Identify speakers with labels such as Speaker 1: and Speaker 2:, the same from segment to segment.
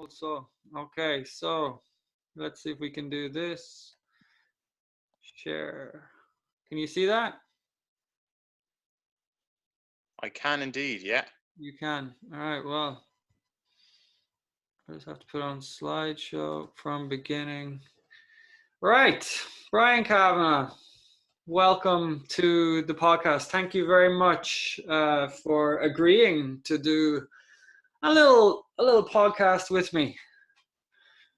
Speaker 1: Also, okay, so let's see if we can do this. Share. Can you see that?
Speaker 2: I can indeed, yeah.
Speaker 1: You can. All right, well, I just have to put on slideshow from beginning. Right, Brian Kavanagh, welcome to the podcast. Thank you very much for agreeing to do a little podcast with me.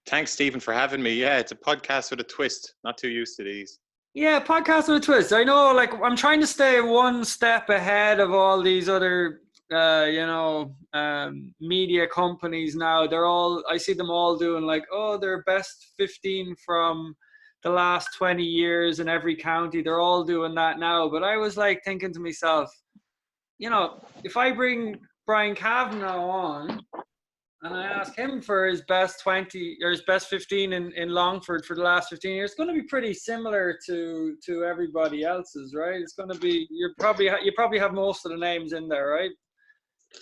Speaker 2: Thanks, Stephen, for having me. Yeah, it's a podcast with a twist. Not too used to these.
Speaker 1: Yeah, podcast with a twist. I know, like, I'm trying to stay one step ahead of all these other, media companies now. I see them all doing like, oh, their best 15 from the last 20 years in every county. They're all doing that now. But I was like thinking to myself, if I bring Brian Kavanagh on, and I ask him for his best 20 or his best 15 in Longford for the last 15 years, it's going to be pretty similar to everybody else's, right? It's going to be, you probably have most of the names in there, right?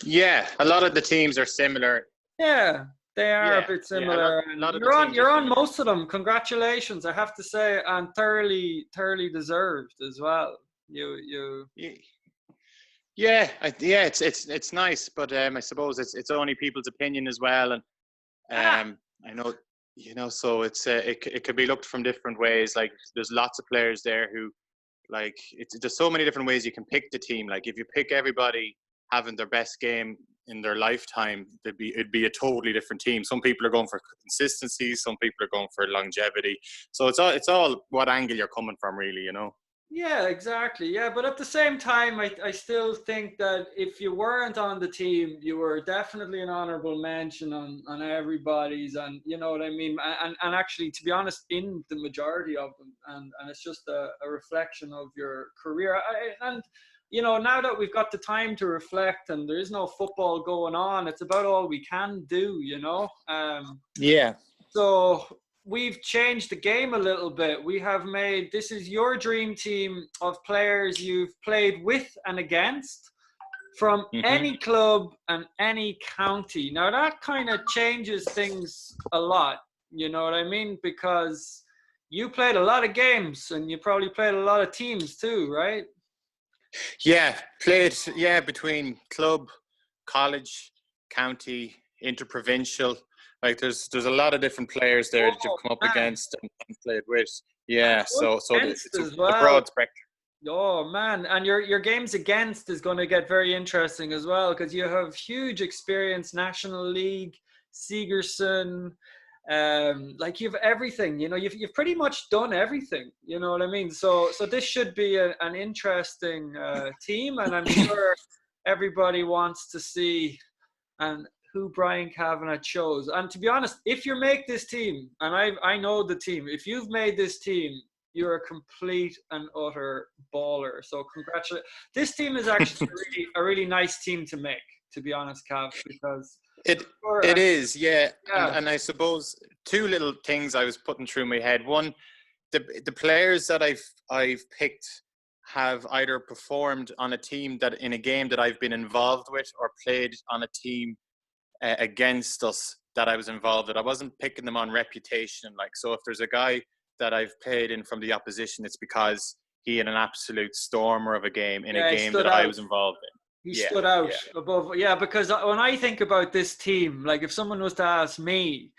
Speaker 2: Yeah, a lot of the teams are similar.
Speaker 1: Yeah, they are a bit similar.
Speaker 2: A lot of
Speaker 1: You're on most of them. Congratulations, I have to say, and thoroughly deserved as well. You.
Speaker 2: Yeah, it's nice, but I suppose it's only people's opinion as well, and I know, so it's it could be looked from different ways. Like, there's lots of players there who, like, there's so many different ways you can pick the team. Like, if you pick everybody having their best game in their lifetime, it'd be a totally different team. Some people are going for consistency, some people are going for longevity. So it's all what angle you're coming from, really, you know.
Speaker 1: Yeah, exactly. Yeah, but at the same time, I still think that if you weren't on the team, you were definitely an honorable mention on everybody's, and you know what I mean. And actually, to be honest, in the majority of them, and it's just a reflection of your career. And now that we've got the time to reflect, and there is no football going on, it's about all we can do.
Speaker 2: Yeah.
Speaker 1: So we've changed the game a little bit. We have made, this is your dream team of players you've played with and against from any club and any county. Now that kind of changes things a lot, you know what I mean? Because you played a lot of games and you probably played a lot of teams too, right?
Speaker 2: Yeah, played, between club, college, county, interprovincial. Like, there's a lot of different players there that you've come up against and played with. Yeah, so it's a broad spectrum.
Speaker 1: Oh man, and your games against is going to get very interesting as well, because you have huge experience, National League, Segerson, like you have everything. You've pretty much done everything. You know what I mean? So this should be an interesting team, and I'm sure everybody wants to see and who Brian Kavanagh chose. And to be honest, if you make this team, and I know the team, if you've made this team, you're a complete and utter baller. So congratulations. This team is actually a really nice team to make, to be honest, Cav, because
Speaker 2: it is, yeah. And I suppose two little things I was putting through my head. One, the players that I've picked have either performed on a team that in a game that I've been involved with, or played on a team against us that I was involved with. I wasn't picking them on reputation. Like, so if there's a guy that I've played in from the opposition, it's because he had an absolute stormer of a game in a game that I was involved in.
Speaker 1: He stood out above. Yeah, because when I think about this team, like, if someone was to ask me,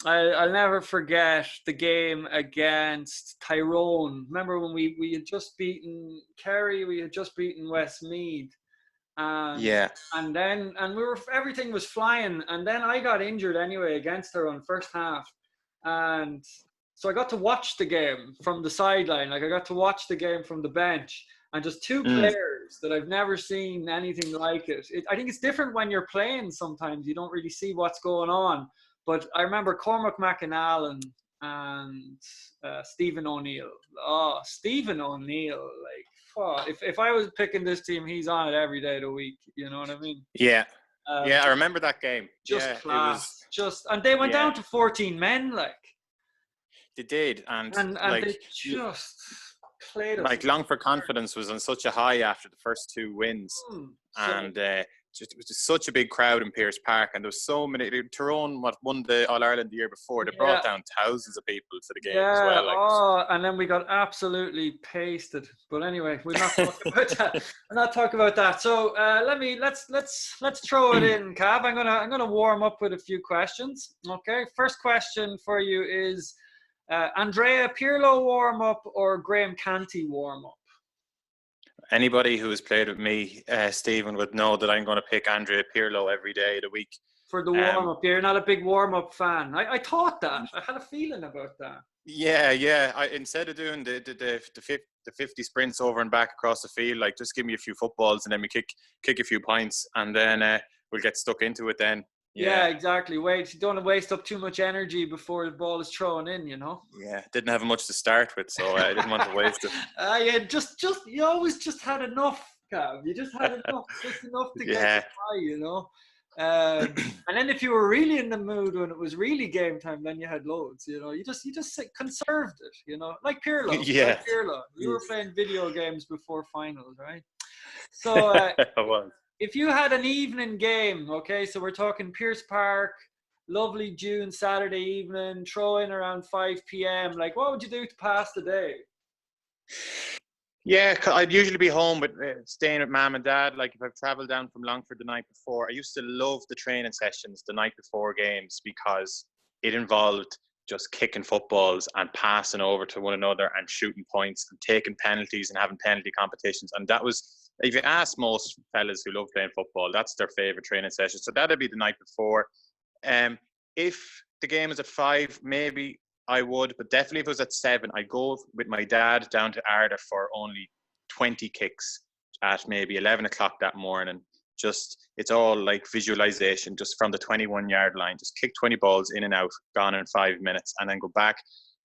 Speaker 1: I'll never forget the game against Tyrone. Remember when we had just beaten Kerry, we had just beaten Westmeath. And then everything was flying, and then I got injured anyway against her on first half, and so I got to watch the game from the sideline. Like, I got to watch the game from the bench, and just two players that I've never seen anything like it. I think it's different when you're playing. Sometimes you don't really see what's going on, but I remember Cormac McAnallen and Stephen O'Neill. Oh, Stephen O'Neill, like, if I was picking this team, he's on it every day of the week. You know what I mean?
Speaker 2: Yeah. I remember that game.
Speaker 1: Just class. And they went down to 14 men, like.
Speaker 2: They did, and like,
Speaker 1: they just played us.
Speaker 2: Like, Longford confidence was on such a high after the first two wins, and it was just such a big crowd in Pearse Park, and there was so many. Tyrone, what won the All Ireland the year before, they brought down thousands of people to the game as
Speaker 1: Yeah.
Speaker 2: well. Like,
Speaker 1: Oh, and then we got absolutely pasted. But anyway, we're not talking about that. We're not talking about that. So let's throw it in, Cav. I'm gonna warm up with a few questions. Okay. First question for you is Andrea Pirlo warm up or Graham Canty warm up?
Speaker 2: anybody who has played with me, Stephen, would know that I'm going to pick Andrea Pirlo every day of the week.
Speaker 1: For the warm up, you're not a big warm up fan. I thought that. I had a feeling about that.
Speaker 2: Yeah. Instead of doing the 50 sprints over and back across the field, like, just give me a few footballs and then we kick a few points, and then we'll get stuck into it then.
Speaker 1: Yeah, exactly. You don't want to waste up too much energy before the ball is thrown in, you know.
Speaker 2: Yeah, didn't have much to start with, so I didn't want to waste it.
Speaker 1: Yeah, you always just had enough, Cav. You just had enough, just enough to get by, you know. And then if you were really in the mood when it was really game time, then you had loads, you know. You just conserved it, you know, like Pirlo.
Speaker 2: Yeah,
Speaker 1: like Pirlo. You were playing video games before finals, right? So
Speaker 2: I was.
Speaker 1: if you had an evening game, okay, so we're talking Pearse Park, lovely June Saturday evening, throw in around 5 p.m. Like, what would you do to pass the day?
Speaker 2: Yeah, I'd usually be home, but staying with mum and dad. Like, if I've travelled down from Longford the night before, I used to love the training sessions the night before games, because it involved just kicking footballs and passing over to one another and shooting points and taking penalties and having penalty competitions. And that was, if you ask most fellas who love playing football, that's their favourite training session. So that'd be the night before. If the game is at 5, maybe I would, but definitely if it was at 7, I'd go with my dad down to Arda for only 20 kicks at maybe 11 o'clock that morning. Just, it's all like visualization, just from the 21-yard line. Just kick 20 balls in and out, gone in 5 minutes, and then go back.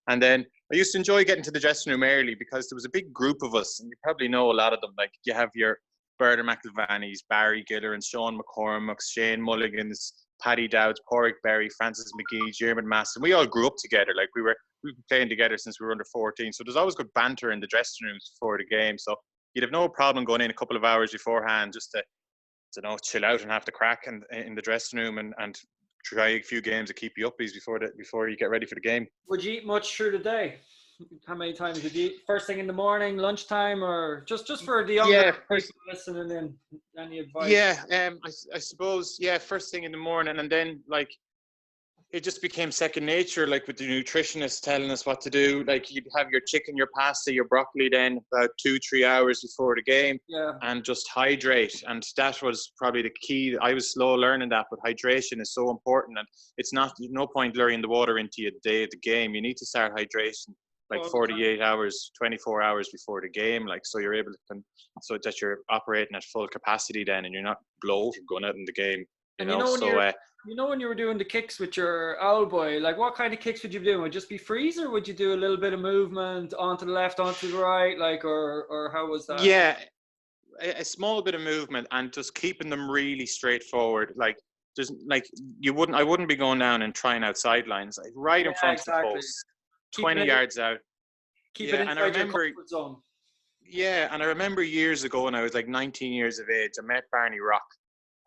Speaker 2: And then I used to enjoy getting to the dressing room early, because there was a big group of us, and you probably know a lot of them. Like, you have your Berta McIlvaney's, Barry Giller and Sean McCormick's, Shane Mulligan's, Paddy Dowd's, Porrick Berry, Francis McGee, Jeremy Masson. We all grew up together. Like, we've been playing together since we were under 14. So there's always good banter in the dressing rooms before the game. So you'd have no problem going in a couple of hours beforehand just to chill out and have the crack in the dressing room and try a few games to keep you uppies before you get ready for the game.
Speaker 1: Would you eat much through the day? How many times would you eat? First thing in the morning, lunchtime, or just for the younger people listening in? Any advice?
Speaker 2: Yeah, I suppose, first thing in the morning, and then, like, it just became second nature, like, with the nutritionist telling us what to do. Like, you'd have your chicken, your pasta, your broccoli then about 2-3 hours before the game, and just hydrate. And that was probably the key. I was slow learning that, but hydration is so important, and it's no point luring the water into you the day of the game. You need to start hydration like 48 hours, 24 hours before the game, like, so you're able to, so that you're operating at full capacity then, and you're not bloated going out in the game. You know,
Speaker 1: when you were doing the kicks with your owl boy, like, what kind of kicks would you be doing? Would it just be freeze, or would you do a little bit of movement onto the left, onto the right, like, or how was that?
Speaker 2: Yeah, a small bit of movement, and just keeping them really straightforward. Like, just like I wouldn't be going down and trying out sidelines, like, right in front of the post, 20 yards out.
Speaker 1: Keep it inside your comfort zone.
Speaker 2: Yeah, and I remember years ago when I was like 19 years of age, I met Barney Rock,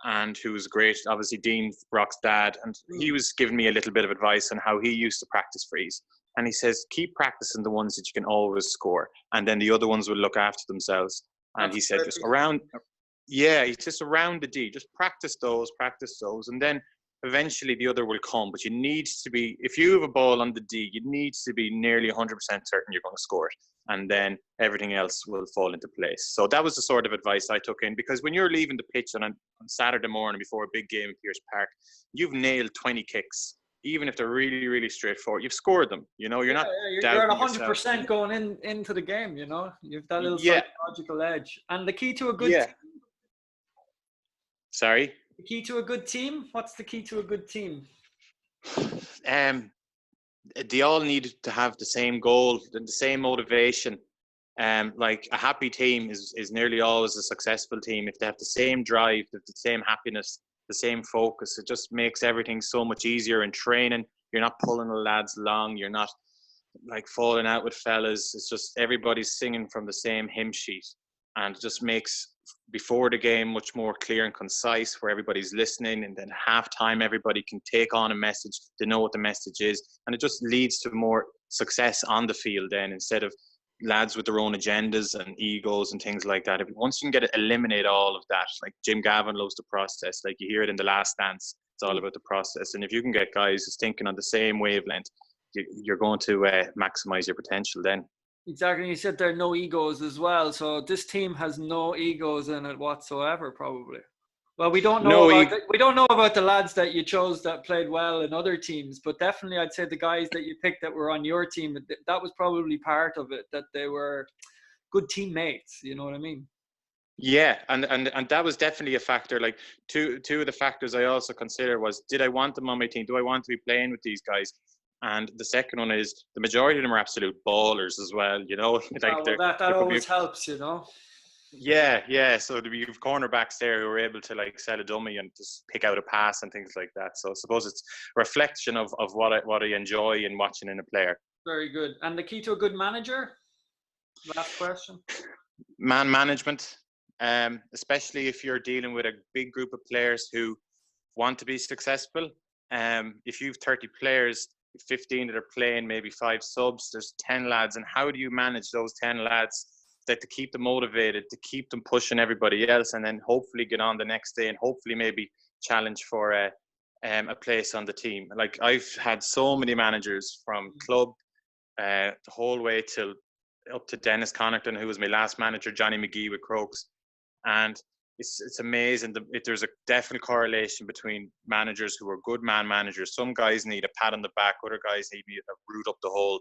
Speaker 2: and who was great, obviously Dean Rock's dad, and he was giving me a little bit of advice on how he used to practice freeze. And he says, keep practicing the ones that you can always score, and then the other ones will look after themselves. And he said, just around the D, just practice those, and then eventually the other will come. But you need to be, if you have a ball on the D, you need to be nearly 100% certain you're going to score it, and then everything else will fall into place. So that was the sort of advice I took in, because when you're leaving the pitch on Saturday morning before a big game in Pearse Park, you've nailed 20 kicks. Even if they're really, really straightforward, you've scored them. You know, you're not doubting yourself.
Speaker 1: You're at 100% going into the game. You know, you've that little psychological edge. And the key to a good team.
Speaker 2: Sorry.
Speaker 1: The key to a good team. What's the key to a good team?
Speaker 2: They all need to have the same goal and the same motivation. Like, a happy team is nearly always a successful team. If they have the same drive, the same happiness, the same focus, it just makes everything so much easier in training. You're not pulling the lads along. You're not, like, falling out with fellas. It's just everybody's singing from the same hymn sheet, and it just makes before the game much more clear and concise, where everybody's listening, and then halftime everybody can take on a message, they know what the message is, and it just leads to more success on the field then, instead of lads with their own agendas and egos and things like that. Once you can eliminate all of that, like Jim Gavin loves the process, like you hear it in The Last Dance, it's all about the process. And if you can get guys who's thinking on the same wavelength, you're going to maximize your potential then.
Speaker 1: Exactly. You said there are no egos as well. So this team has no egos in it whatsoever, probably. Well, we don't know about the lads that you chose that played well in other teams, but definitely I'd say the guys that you picked that were on your team, that was probably part of it, that they were good teammates. You know what I mean?
Speaker 2: Yeah, and that was definitely a factor. Like two of the factors I also consider was, did I want them on my team? Do I want to be playing with these guys? And the second one is, the majority of them are absolute ballers as well, you know. Like
Speaker 1: that always helps, you know.
Speaker 2: Yeah. So you have cornerbacks there who are able to like sell a dummy and just pick out a pass and things like that. So I suppose it's a reflection of what I enjoy in watching in a player.
Speaker 1: Very good. And the key to a good manager? Last question.
Speaker 2: Man management, especially if you're dealing with a big group of players who want to be successful. If you've 30 players, 15 that are playing, maybe 5 subs, there's 10 lads, and how do you manage those 10 lads that to keep them motivated, to keep them pushing everybody else, and then hopefully get on the next day and hopefully maybe challenge for a place on the team? Like, I've had so many managers from club the whole way till up to Dennis Connaughton, who was my last manager, Johnny McGee with Crokes, and it's amazing. There's a definite correlation between managers who are good man managers. Some guys need a pat on the back, other guys need a root up the hole.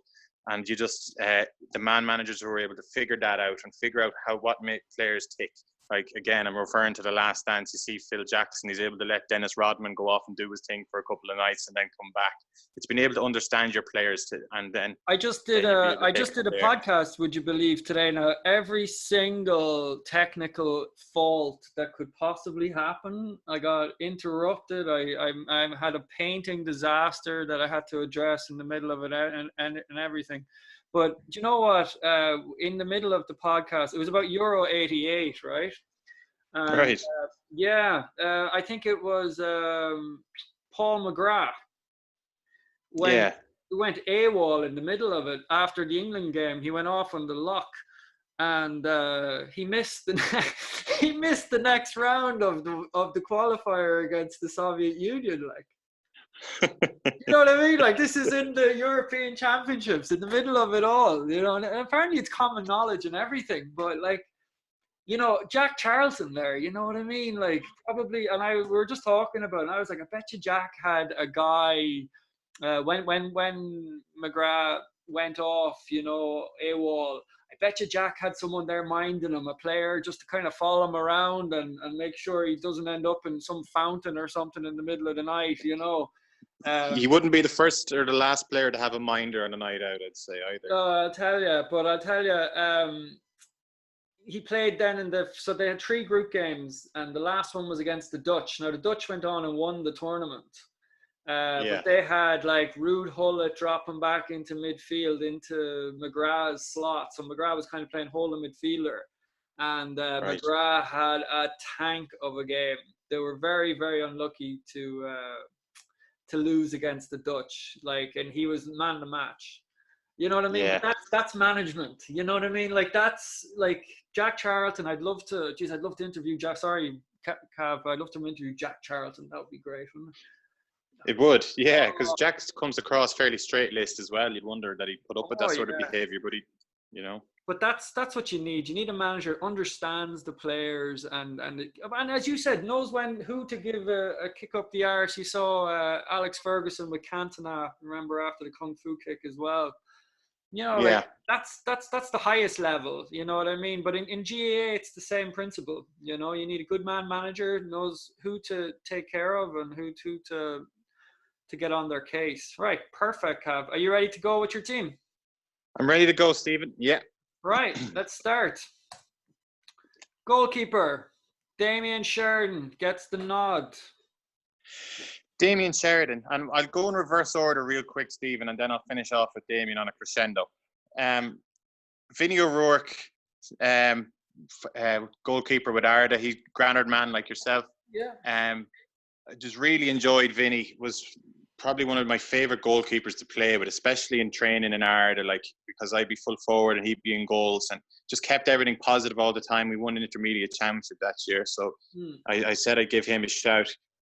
Speaker 2: And you just, the man managers who are able to figure that out and figure out what make players tick. Like, again, I'm referring to The Last Dance. You see Phil Jackson, he's able to let Dennis Rodman go off and do his thing for a couple of nights and then come back. It's been able to understand your players and then.
Speaker 1: I just did a podcast, would you believe, today. Now, every single technical fault that could possibly happen, I got interrupted. I had a painting disaster that I had to address in the middle of it and everything. But do you know what? In the middle of the podcast, it was about Euro '88, right? And,
Speaker 2: right.
Speaker 1: I think it was Paul McGrath. He went AWOL in the middle of it after the England game. He went off on the lock, and he missed the next round of the qualifier against the Soviet Union. Like. You know what I mean? Like, this is in the European Championships, in the middle of it all, you know, and apparently it's common knowledge and everything, but like, you know, Jack Charlton there, you know what I mean? Like, probably, and we were just talking about it, and I was like, I bet you Jack had a guy, when McGrath went off, you know, AWOL, I bet you Jack had someone there minding him, a player, just to kind of follow him around and make sure he doesn't end up in some fountain or something in the middle of the night, you know.
Speaker 2: He wouldn't be the first or the last player to have a minder on a night out, I'd say, either.
Speaker 1: I'll tell you, he played then so they had 3 group games, and the last one was against the Dutch. Now, the Dutch went on and won the tournament. But they had like Ruud Gullit dropping back into midfield into McGrath's slot. So McGrath was kind of playing holding midfielder. And right. McGrath had a tank of a game. They were very, very unlucky to lose against the Dutch. Like, and he was man of the match. You know what I mean?
Speaker 2: Yeah.
Speaker 1: But that's management. You know what I mean? Like, that's like Jack Charlton. I'd love to interview Jack. Sorry, Cav. I'd love to interview Jack Charlton. That would be great, wouldn't it?
Speaker 2: It would, yeah, because Jack comes across fairly straight-laced as well. You'd wonder that he'd put up with that sort of behaviour, but you know. But
Speaker 1: that's what you need. You need a manager who understands the players and as you said, knows who to give a kick up the arse. You saw Alex Ferguson with Cantona, remember, after the Kung Fu kick as well. You know, like, that's the highest level. You know what I mean? But in GAA, it's the same principle. You know, you need a good man manager, knows who to take care of and who to get on their case. Right, perfect, Cav. Are you ready to go with your team?
Speaker 2: I'm ready to go, Stephen. Yeah.
Speaker 1: Right, let's start. Goalkeeper, Damien Sheridan gets the nod.
Speaker 2: Damien Sheridan. And I'll go in reverse order real quick, Stephen, and then I'll finish off with Damien on a crescendo. Vinny O'Rourke, goalkeeper with Arda. He's Granard man like yourself.
Speaker 1: Yeah.
Speaker 2: I just really enjoyed Vinny. Was probably one of my favourite goalkeepers to play with, especially in training in Arda, like, because I'd be full forward and he'd be in goals, and just kept everything positive all the time. We won an intermediate championship that year, so I said I'd give him a shout.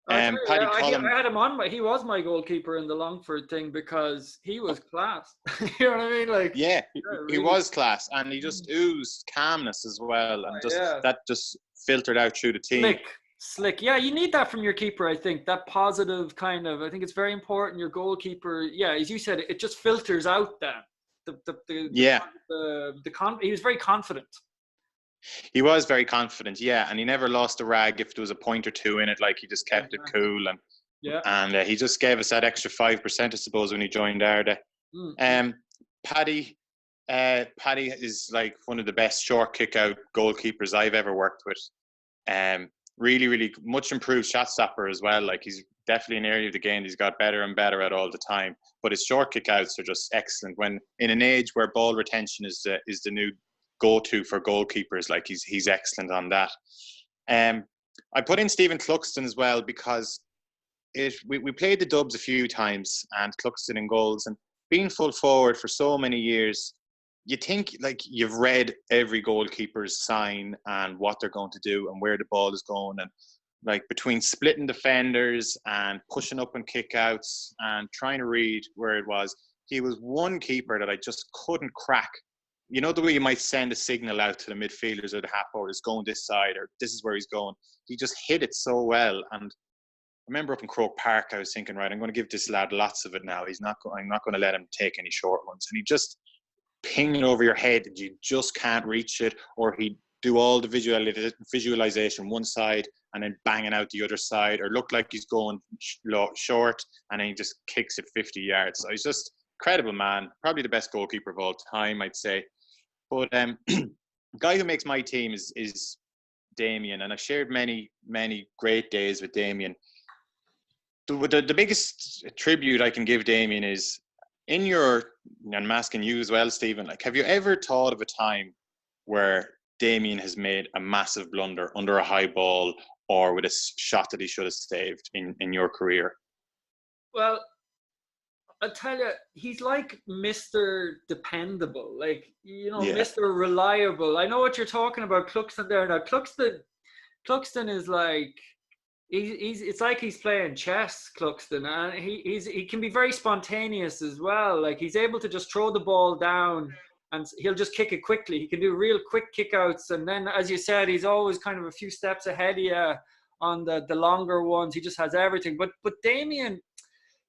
Speaker 1: I had him on, but he was my goalkeeper in the Longford thing because he was class. You know what I mean? Like,
Speaker 2: yeah,
Speaker 1: really.
Speaker 2: he was class, and he just oozed calmness as well, and that just filtered out through the team.
Speaker 1: Slick. Yeah, you need that from your keeper, I think. That positive kind of, I think it's very important. Your goalkeeper, yeah, as you said, it just filters out then. He was very confident.
Speaker 2: He was very confident, yeah, and he never lost a rag if there was a point or two in it. Like, he just kept it cool, and he just gave us that extra 5%, I suppose, when he joined Arda. Paddy is like one of the best short kick out goalkeepers I've ever worked with. Really, really much improved shot stopper as well. Like, he's definitely an area of the game he's got better and better at all the time. But his short kick outs are just excellent. When in an age where ball retention is the new go-to for goalkeepers, like, he's excellent on that. I put in Stephen Cluxton as well because we played the Dubs a few times, and Cluxton in goals, and being full forward for so many years, you think like you've read every goalkeeper's sign and what they're going to do and where the ball is going, and like between splitting defenders and pushing up and kick outs and trying to read where it was, he was one keeper that I just couldn't crack. You know, the way you might send a signal out to the midfielders or the half forwards going this side, or this is where he's going. He just hit it so well. And I remember up in Croke Park, I was thinking, right, I'm going to give this lad lots of it now. I'm not going to let him take any short ones. And he just ping it over your head and you just can't reach it, or he'd do all the visualization one side and then banging out the other side, or look like he's going short and then he just kicks it 50 yards. So he's just incredible man, probably the best goalkeeper of all time, I'd say. But the guy who makes my team is Damien, and I've shared many great days with Damien. The biggest tribute I can give Damien is, and I'm asking you as well, Stephen, like, have you ever thought of a time where Damien has made a massive blunder under a high ball or with a shot that he should have saved in your career?
Speaker 1: Well, I tell you, he's like Mr. Dependable, like, you know, Mr. Reliable. I know what you're talking about, Cluxton there. Now, Cluxton is like, it's like he's playing chess, Cluxton, and he can be very spontaneous as well. Like, he's able to just throw the ball down and he'll just kick it quickly. He can do real quick kickouts, and then, as you said, he's always kind of a few steps ahead of you on the longer ones. He just has everything. But Damien,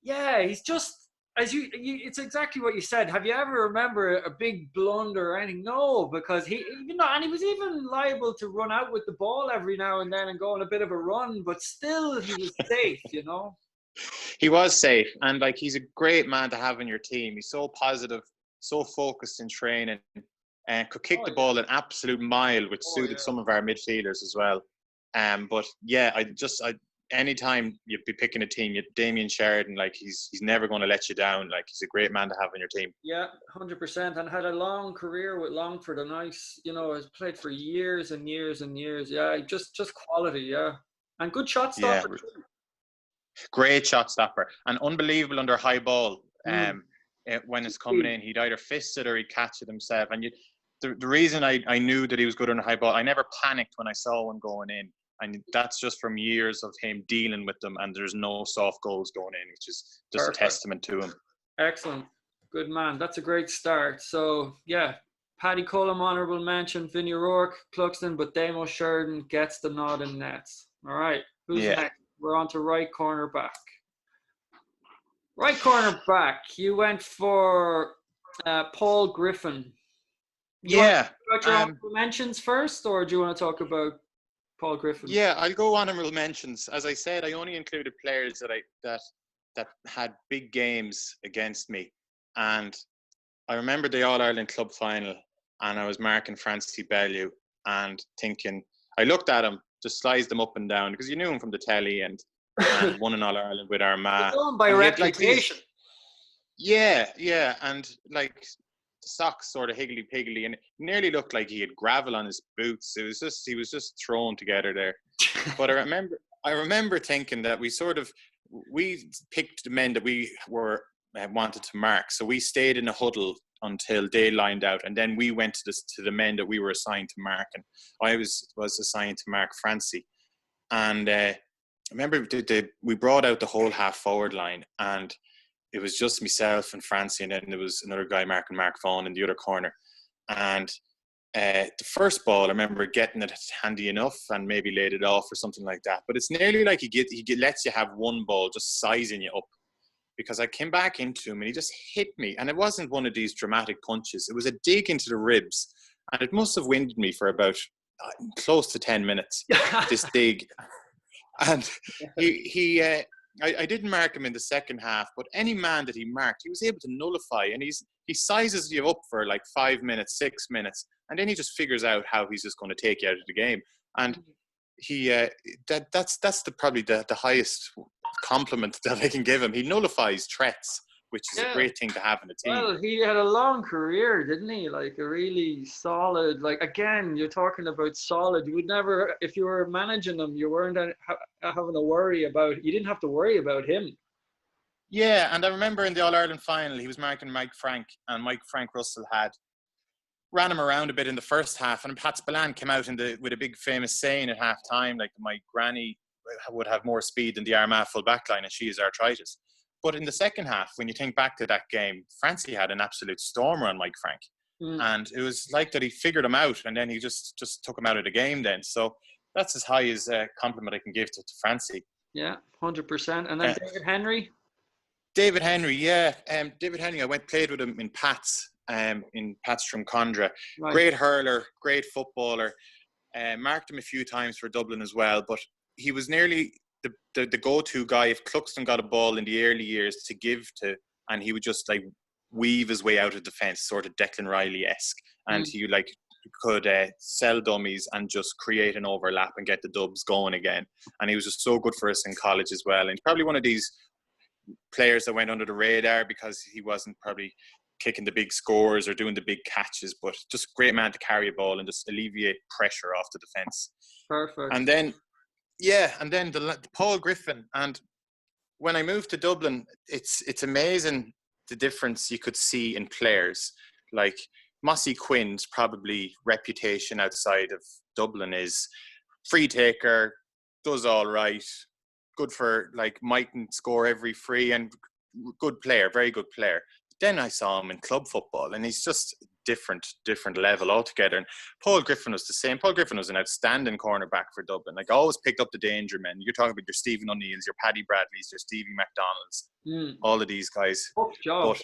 Speaker 1: yeah, he's just, as you, it's exactly what you said. Have you ever remember a big blunder or anything? No, because he was even liable to run out with the ball every now and then and go on a bit of a run, but still he was safe, you know.
Speaker 2: He was safe, and like, he's a great man to have in your team. He's so positive, so focused in training, and could kick the ball an absolute mile, which suited some of our midfielders as well. But yeah, anytime you'd be picking a team, Damien Sheridan, like, he's never going to let you down. Like, he's a great man to have in your team. Yeah,
Speaker 1: 100%, and had a long career with Longford, and has played for years and years and years. Yeah, just quality, yeah, and good shot stopper.
Speaker 2: Yeah. Great shot stopper, and unbelievable under high ball. When it's coming in, he'd either fist it or he'd catch it himself. And the reason I knew that he was good under high ball, I never panicked when I saw one going in. And that's just from years of him dealing with them, and there's no soft goals going in, which is just Perfect. A testament to him.
Speaker 1: Excellent. Good man. That's a great start. So, yeah, Paddy Cullum, honourable mention, Vinny O'Rourke, Cluxton, but Damo Sheridan gets the nod in nets. All right. Who's next? We're on to right corner back. Right corner back. You went for Paul Griffin. You want to talk about your honourable mentions first, or do you want to talk about Paul Griffin?
Speaker 2: Yeah, I'll go honourable mentions. As I said, I only included players that had big games against me. And I remember the All-Ireland club final, and I was marking Francie Bellew and thinking, I looked at him, just sliced him up and down, because you knew him from the telly and won an All-Ireland with Armagh.
Speaker 1: Going by reputation.
Speaker 2: Yeah. And like, socks sort of higgly-piggly, and it nearly looked like he had gravel on his boots. He was just thrown together there. But I remember thinking that we picked the men that we were wanted to mark. So we stayed in a huddle until they lined out, and then we went to the men that we were assigned to mark. And I was assigned to mark Francie. And I remember we brought out the whole half forward line, and it was just myself and Francie, and then there was another guy marking Mark Vaughan in the other corner. And the first ball, I remember getting it handy enough and maybe laid it off or something like that. But it's nearly like he lets you have one ball just sizing you up. Because I came back into him and he just hit me. And it wasn't one of these dramatic punches. It was a dig into the ribs. And it must have winded me for about close to 10 minutes, this dig. And I didn't mark him in the second half, but any man that he marked, he was able to nullify. And he sizes you up for like 5 minutes, 6 minutes. And then he just figures out how he's just going to take you out of the game. And that's probably the highest compliment that I can give him. He nullifies threats, which is a great thing to have in a team.
Speaker 1: Well, he had a long career, didn't he? Like a really solid, like again, you're talking about solid. You would never, if you were managing him, you weren't having to worry about, you didn't have to worry about him.
Speaker 2: Yeah, and I remember in the All-Ireland final, he was marking Mike Frank, and Mike Frank Russell ran him around a bit in the first half, and Pat Spillane came out with a big famous saying at half time, like my granny would have more speed than the Armagh full back line and she has arthritis. But in the second half, when you think back to that game, Francie had an absolute stormer on Mike Frank. And it was like that he figured him out, and then he just took him out of the game then. So that's as high as a compliment I can give to Francie.
Speaker 1: Yeah, 100%. And then David Henry?
Speaker 2: David Henry, yeah. David Henry, I played with him in Pats Drumcondra. Right. Great hurler, great footballer. Marked him a few times for Dublin as well, but he was nearly the go-to guy if Cluxton got a ball in the early years to give to, and he would just like weave his way out of defence, sort of Declan Riley-esque, and he could sell dummies and just create an overlap and get the Dubs going again. And he was just so good for us in college as well. And he's probably one of these players that went under the radar because he wasn't probably kicking the big scores or doing the big catches, but just a great man to carry a ball and just alleviate pressure off the defence.
Speaker 1: Perfect.
Speaker 2: And then the Paul Griffin. And when I moved to Dublin, it's amazing the difference you could see in players. Like Mossy Quinn's probably reputation outside of Dublin is free taker, does all right, good for like mightn't score every free, and good player, very good player. Then I saw him in club football, and he's just different level altogether. And Paul Griffin was the same. Paul Griffin was an outstanding cornerback for Dublin. Like, always picked up the danger men. You're talking about your Stephen O'Neills, your Paddy Bradleys, your Stevie McDonalds, all of these guys.
Speaker 1: Tough job.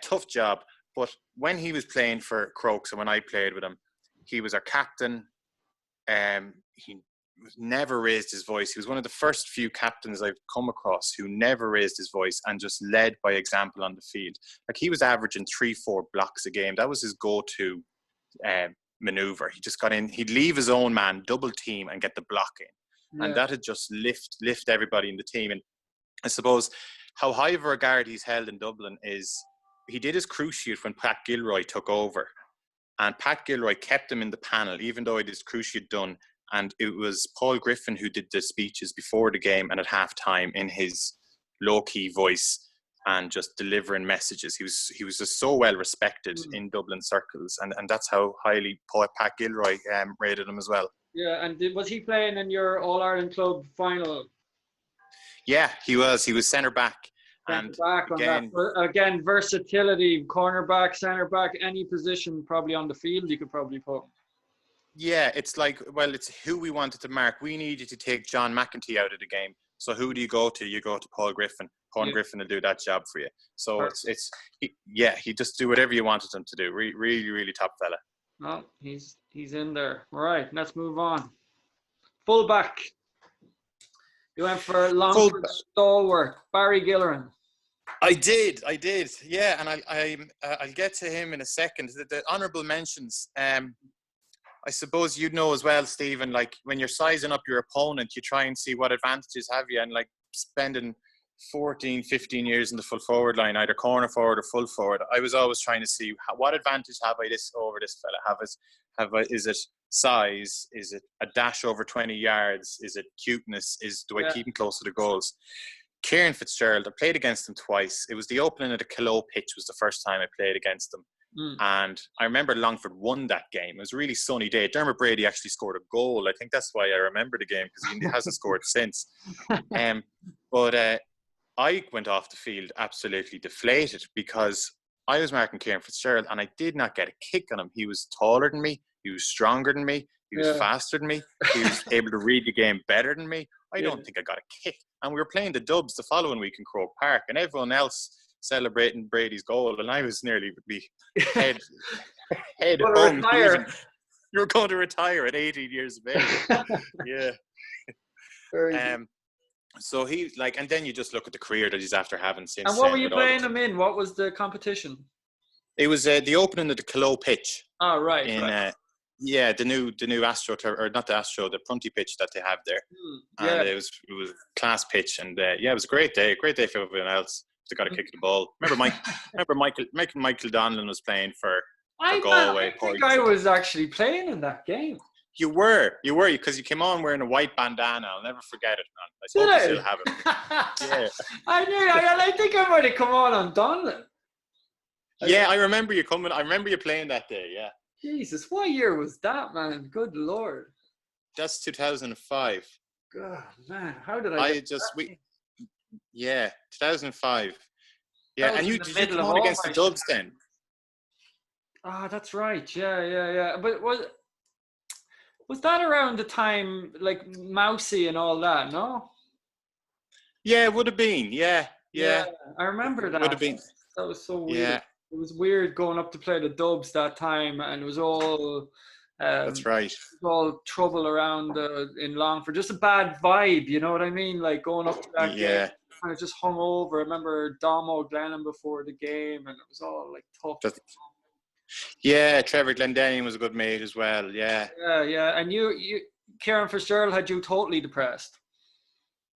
Speaker 2: Tough job. But when he was playing for Crokes and when I played with him, he was our captain. He never raised his voice. He was one of the first few captains I've come across who never raised his voice and just led by example on the field. Like, he was averaging 3-4 blocks a game. That was his go-to maneuver. He just got in. He'd leave his own man, double team, and get the block in. Yeah. And that had just lift everybody in the team. And I suppose how high of a regard he's held in Dublin is he did his cruciate when Pat Gilroy took over. And Pat Gilroy kept him in the panel, even though he had his cruciate done. And it was Paul Griffin who did the speeches before the game and at halftime in his low-key voice and just delivering messages. He was just so well respected in Dublin circles, and that's how highly Pat Gilroy rated him as well.
Speaker 1: Yeah, and was he playing in your All-Ireland club final?
Speaker 2: Yeah, he was. He was centre back. And
Speaker 1: again, versatility, cornerback, centre back, any position probably on the field you could probably put him.
Speaker 2: Yeah, it's like, well, it's who we wanted to mark. We needed to take John McEntee out of the game. So who do you go to? You go to Paul Griffin. Paul Griffin will do that job for you. So he just do whatever you wanted him to do. Really, really top fella.
Speaker 1: Well, he's in there. All right, let's move on. Fullback. You went for Longford stalwart, Barry Gilleran.
Speaker 2: I did. Yeah, and I'll get to him in a second. The honourable mentions. I suppose you know as well, Stephen, like when you're sizing up your opponent, you try and see what advantages have you, and like spending 14, 15 years in the full forward line, either corner forward or full forward, I was always trying to see what advantage have I over this fella? Is it size? Is it a dash over 20 yards? Is it cuteness? Do I keep him close to the goals? Kieran Fitzgerald, I played against him twice. It was the opening of the Kilo pitch was the first time I played against him. And I remember Longford won that game. It was a really sunny day. Dermot Brady actually scored a goal. I think that's why I remember the game, because he hasn't scored since. But I went off the field absolutely deflated because I was marking Kieran Fitzgerald and I did not get a kick on him. He was taller than me. He was stronger than me. He was faster than me. He was able to read the game better than me. I don't think I got a kick. And we were playing the Dubs the following week in Croke Park, and everyone else celebrating Brady's goal, and I was nearly head hung. You were going to retire at 18 years of age. Yeah. So he and then you just look at the career that he's after having since.
Speaker 1: And what were you playing him in? What was the competition?
Speaker 2: It was the opening of the Kilo pitch.
Speaker 1: Oh, right.
Speaker 2: The new Astro, or not the Astro, the Prunty pitch that they have there. And it was class pitch, and it was a great day for everyone else. They got a kick of the ball. Remember Michael Donlan was playing for Galway.
Speaker 1: I think I was actually playing in that game.
Speaker 2: You were, because you came on wearing a white bandana. I'll never forget it, man. I hope you still have it. Yeah.
Speaker 1: I think I might have come on Donlan.
Speaker 2: Yeah, I remember you coming. I remember you playing that day. Yeah.
Speaker 1: Jesus, what year was that, man? Good Lord.
Speaker 2: That's 2005.
Speaker 1: God, man, how did
Speaker 2: 2005. Yeah, and you did come on against the Dubs then.
Speaker 1: Ah, that's right. Yeah. But was that around the time like Mousy and all that? No.
Speaker 2: Yeah, it would have been. Yeah.
Speaker 1: I remember that.
Speaker 2: Would have been.
Speaker 1: That was so weird.
Speaker 2: Yeah.
Speaker 1: It was weird going up to play the Dubs that time, and it was all.
Speaker 2: That's right.
Speaker 1: It was all trouble around in Longford. Just a bad vibe, you know what I mean? Like going up to that game, kind of just hung over. I remember Dom O'Glennon before the game, and it was all like tough.
Speaker 2: Trevor Glendanian was a good mate as well. Yeah.
Speaker 1: And you, Kieran Fitzgerald had you totally depressed.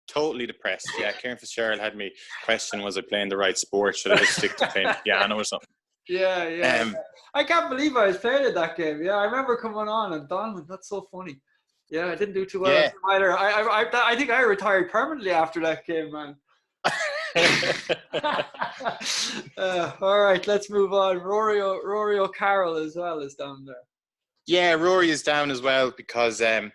Speaker 2: Totally depressed. Yeah, Kieran Fitzgerald had me question, was I playing the right sport? Should I just stick to playing piano or something?
Speaker 1: Yeah. I can't believe I was playing at that game. Yeah, I remember coming on and Donlan. That's so funny. Yeah, I didn't do too well either. I think I retired permanently after that game, man. All right, let's move on. Rory O'Carroll as well is down there.
Speaker 2: Yeah, Rory is down as well because I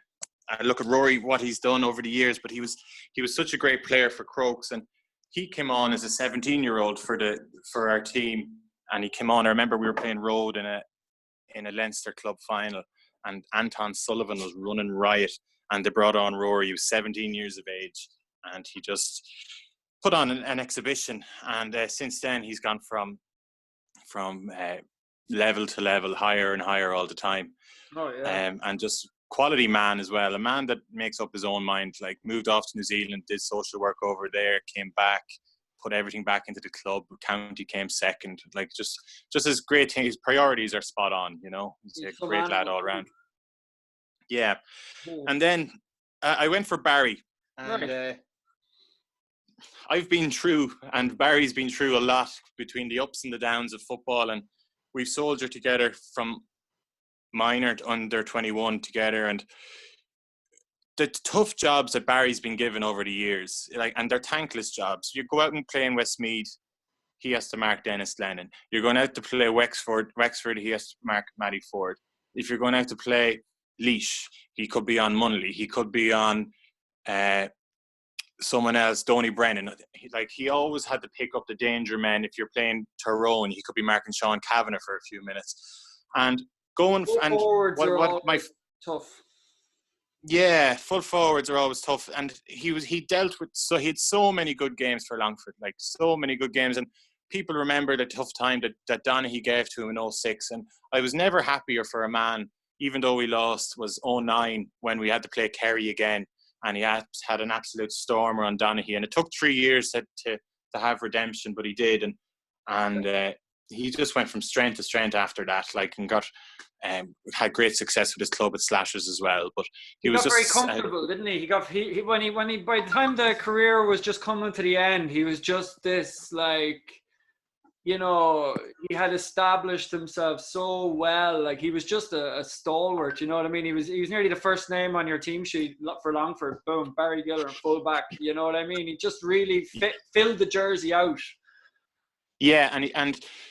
Speaker 2: look at Rory, what he's done over the years, but he was such a great player for Crokes, and he came on as a 17-year-old for our team, and he came on. I remember we were playing Road in a Leinster club final, and Anton Sullivan was running riot, and they brought on Rory. He was 17 years of age, and he just put on an exhibition. And since then, he's gone from level to level, higher and higher all the time.
Speaker 1: Oh yeah.
Speaker 2: And just quality man as well, a man that makes up his own mind. Like moved off to New Zealand, did social work over there, came back, put everything back into the club. County came second. Like just his great thing. His priorities are spot on. You know, he's a great lad all around. Yeah, and then I went for Barry, and I've been through, and Barry's been through a lot between the ups and the downs of football, and we've soldiered together from minor to under 21 together, and the tough jobs that Barry's been given over the years, and they're thankless jobs. You go out and play in Westmeath, he has to mark Dennis Lennon. You're going out to play Wexford, he has to mark Matty Ford. If you're going out to play Laois, he could be on Munley, he could be on someone else, Donny Brennan. He always had to pick up the danger men. If you're playing Tyrone, he could be marking Sean Kavanagh for a few minutes. And going and what my
Speaker 1: tough.
Speaker 2: Yeah, full forwards are always tough, and he dealt with he had so many good games for Longford, like so many good games, and people remember the tough time that Donaghy gave to him in 2006, and I was never happier for a man, even though we lost, was 2009 when we had to play Kerry again, and he had an absolute stormer on Donaghy, and it took 3 years to have redemption, but he did, and he just went from strength to strength after that, like, and got had great success with his club at Slashers as well. But
Speaker 1: He
Speaker 2: was
Speaker 1: got very
Speaker 2: just
Speaker 1: comfortable, didn't he? He got when he by the time the career was just coming to the end, he was just this, like, you know, he had established himself so well. Like, he was just a stalwart. You know what I mean? He was nearly the first name on your team sheet for Longford. Boom, Barry Giller, fullback. You know what I mean? He just really filled the jersey out.
Speaker 2: Yeah,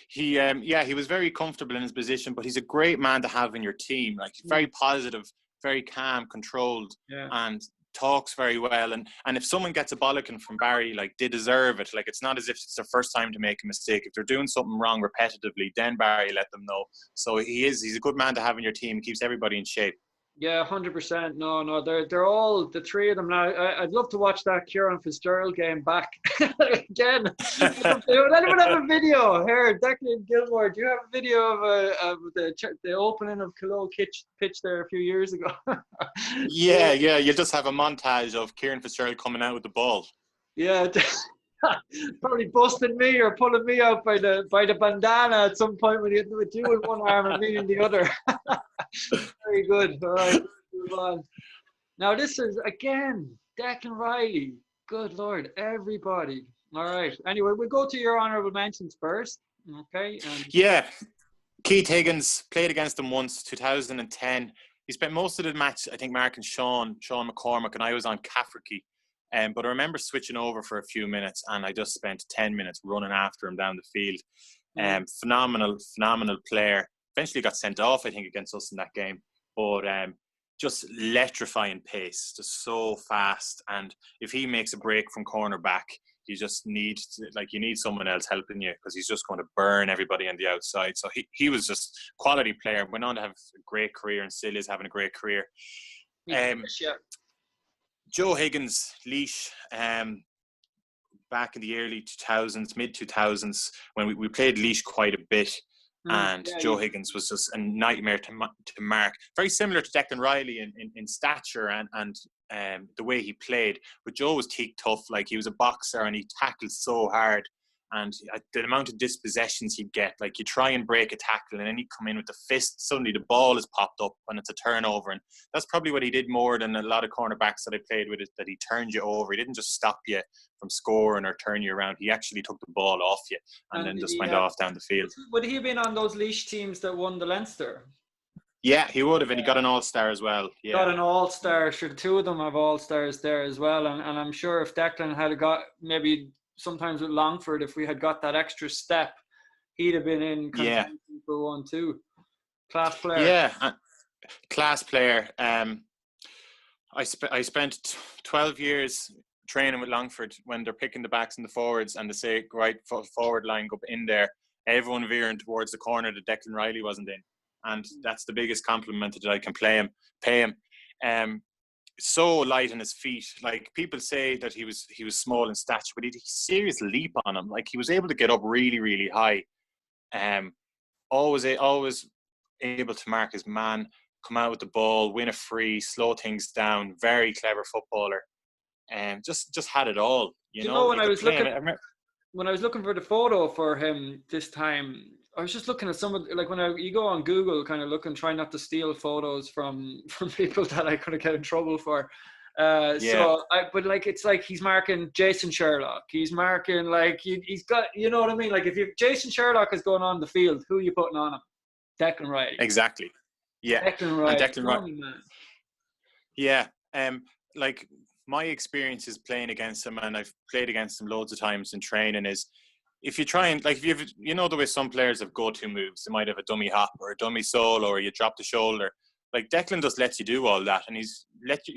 Speaker 2: he was very comfortable in his position, but he's a great man to have in your team. Like, he's very positive, very calm, controlled, and talks very well. And if someone gets a bollocking from Barry, like, they deserve it. Like, it's not as if it's their first time to make a mistake. If they're doing something wrong repetitively, then Barry let them know. So he's a good man to have in your team. He keeps everybody in shape.
Speaker 1: Yeah, 100%. No, they're all the three of them now. I'd love to watch that Kieran Fitzgerald game back again. Does anyone have a video here? Declan Gilmore, do you have a video of the opening of Cologne pitch there a few years ago?
Speaker 2: Yeah. You just have a montage of Kieran Fitzgerald coming out with the ball.
Speaker 1: Yeah. Probably busting me or pulling me out by the bandana at some point with you in one arm and me in the other. Very good. All right, move on. Now this is again Declan Riley. Good Lord, everybody. All right. Anyway, we'll go to your honourable mentions first. Okay.
Speaker 2: Yeah. Keith Higgins, played against him once, 2010. He spent most of the match, I think, marking Sean McCormick, and I was on Cafferkey. But I remember switching over for a few minutes, and I just spent 10 minutes running after him down the field. Phenomenal player. Eventually got sent off, I think, against us in that game. But just electrifying pace, just so fast. And if he makes a break from cornerback, you just need someone else helping you, because he's just going to burn everybody on the outside. So he was just quality player. Went on to have a great career, and still is having a great career. Joe Higgins, Laois, back in the early 2000s, mid 2000s, when we played Laois quite a bit. Joe Higgins was just a nightmare to mark. Very similar to Declan Riley in stature and the way he played. But Joe was teak tough. Like, he was a boxer, and he tackled so hard. And the amount of dispossessions he'd get, like, you try and break a tackle and then he'd come in with the fist. Suddenly the ball is popped up and it's a turnover. And that's probably what he did more than a lot of cornerbacks that I played with, is that he turned you over. He didn't just stop you from scoring or turn you around. He actually took the ball off you and then just went off down the field.
Speaker 1: Would he have been on those Laois teams that won the Leinster?
Speaker 2: Yeah, he would have, and he got an All-Star as well. Yeah.
Speaker 1: Got an All-Star. Sure, two of them have All-Stars there as well. And I'm sure if Declan had got, maybe sometimes with Longford, if we had got that extra step, he'd have been in contention for one too. Class player.
Speaker 2: Yeah, class player. I spent 12 years training with Longford when they're picking the backs and the forwards, and they say, right, forward line, go in there. Everyone veering towards the corner that Declan Riley wasn't in. And that's the biggest compliment that I can pay him. So light on his feet. Like, people say that he was small in stature, but he had a serious leap on him. Like, he was able to get up really, really high. Always able to mark his man, come out with the ball, win a free, slow things down. Very clever footballer. Just had it all. You know,
Speaker 1: when I was looking for the photo for him this time, I was just looking at some of, like, you go on Google, kind of look and try not to steal photos from people that I could get in trouble for. But like, it's like he's marking Jason Sherlock. He's marking, like, he's got, you know what I mean? Like, if Jason Sherlock is going on the field, who are you putting on him? Declan Riley.
Speaker 2: Exactly. Yeah.
Speaker 1: Declan Riley.
Speaker 2: Yeah. Like, my experience is playing against him, and I've played against him loads of times in training, is if you try and, like, if you know the way some players have go-to moves, they might have a dummy hop or a dummy solo, or you drop the shoulder. Like, Declan just lets you do all that, and he lets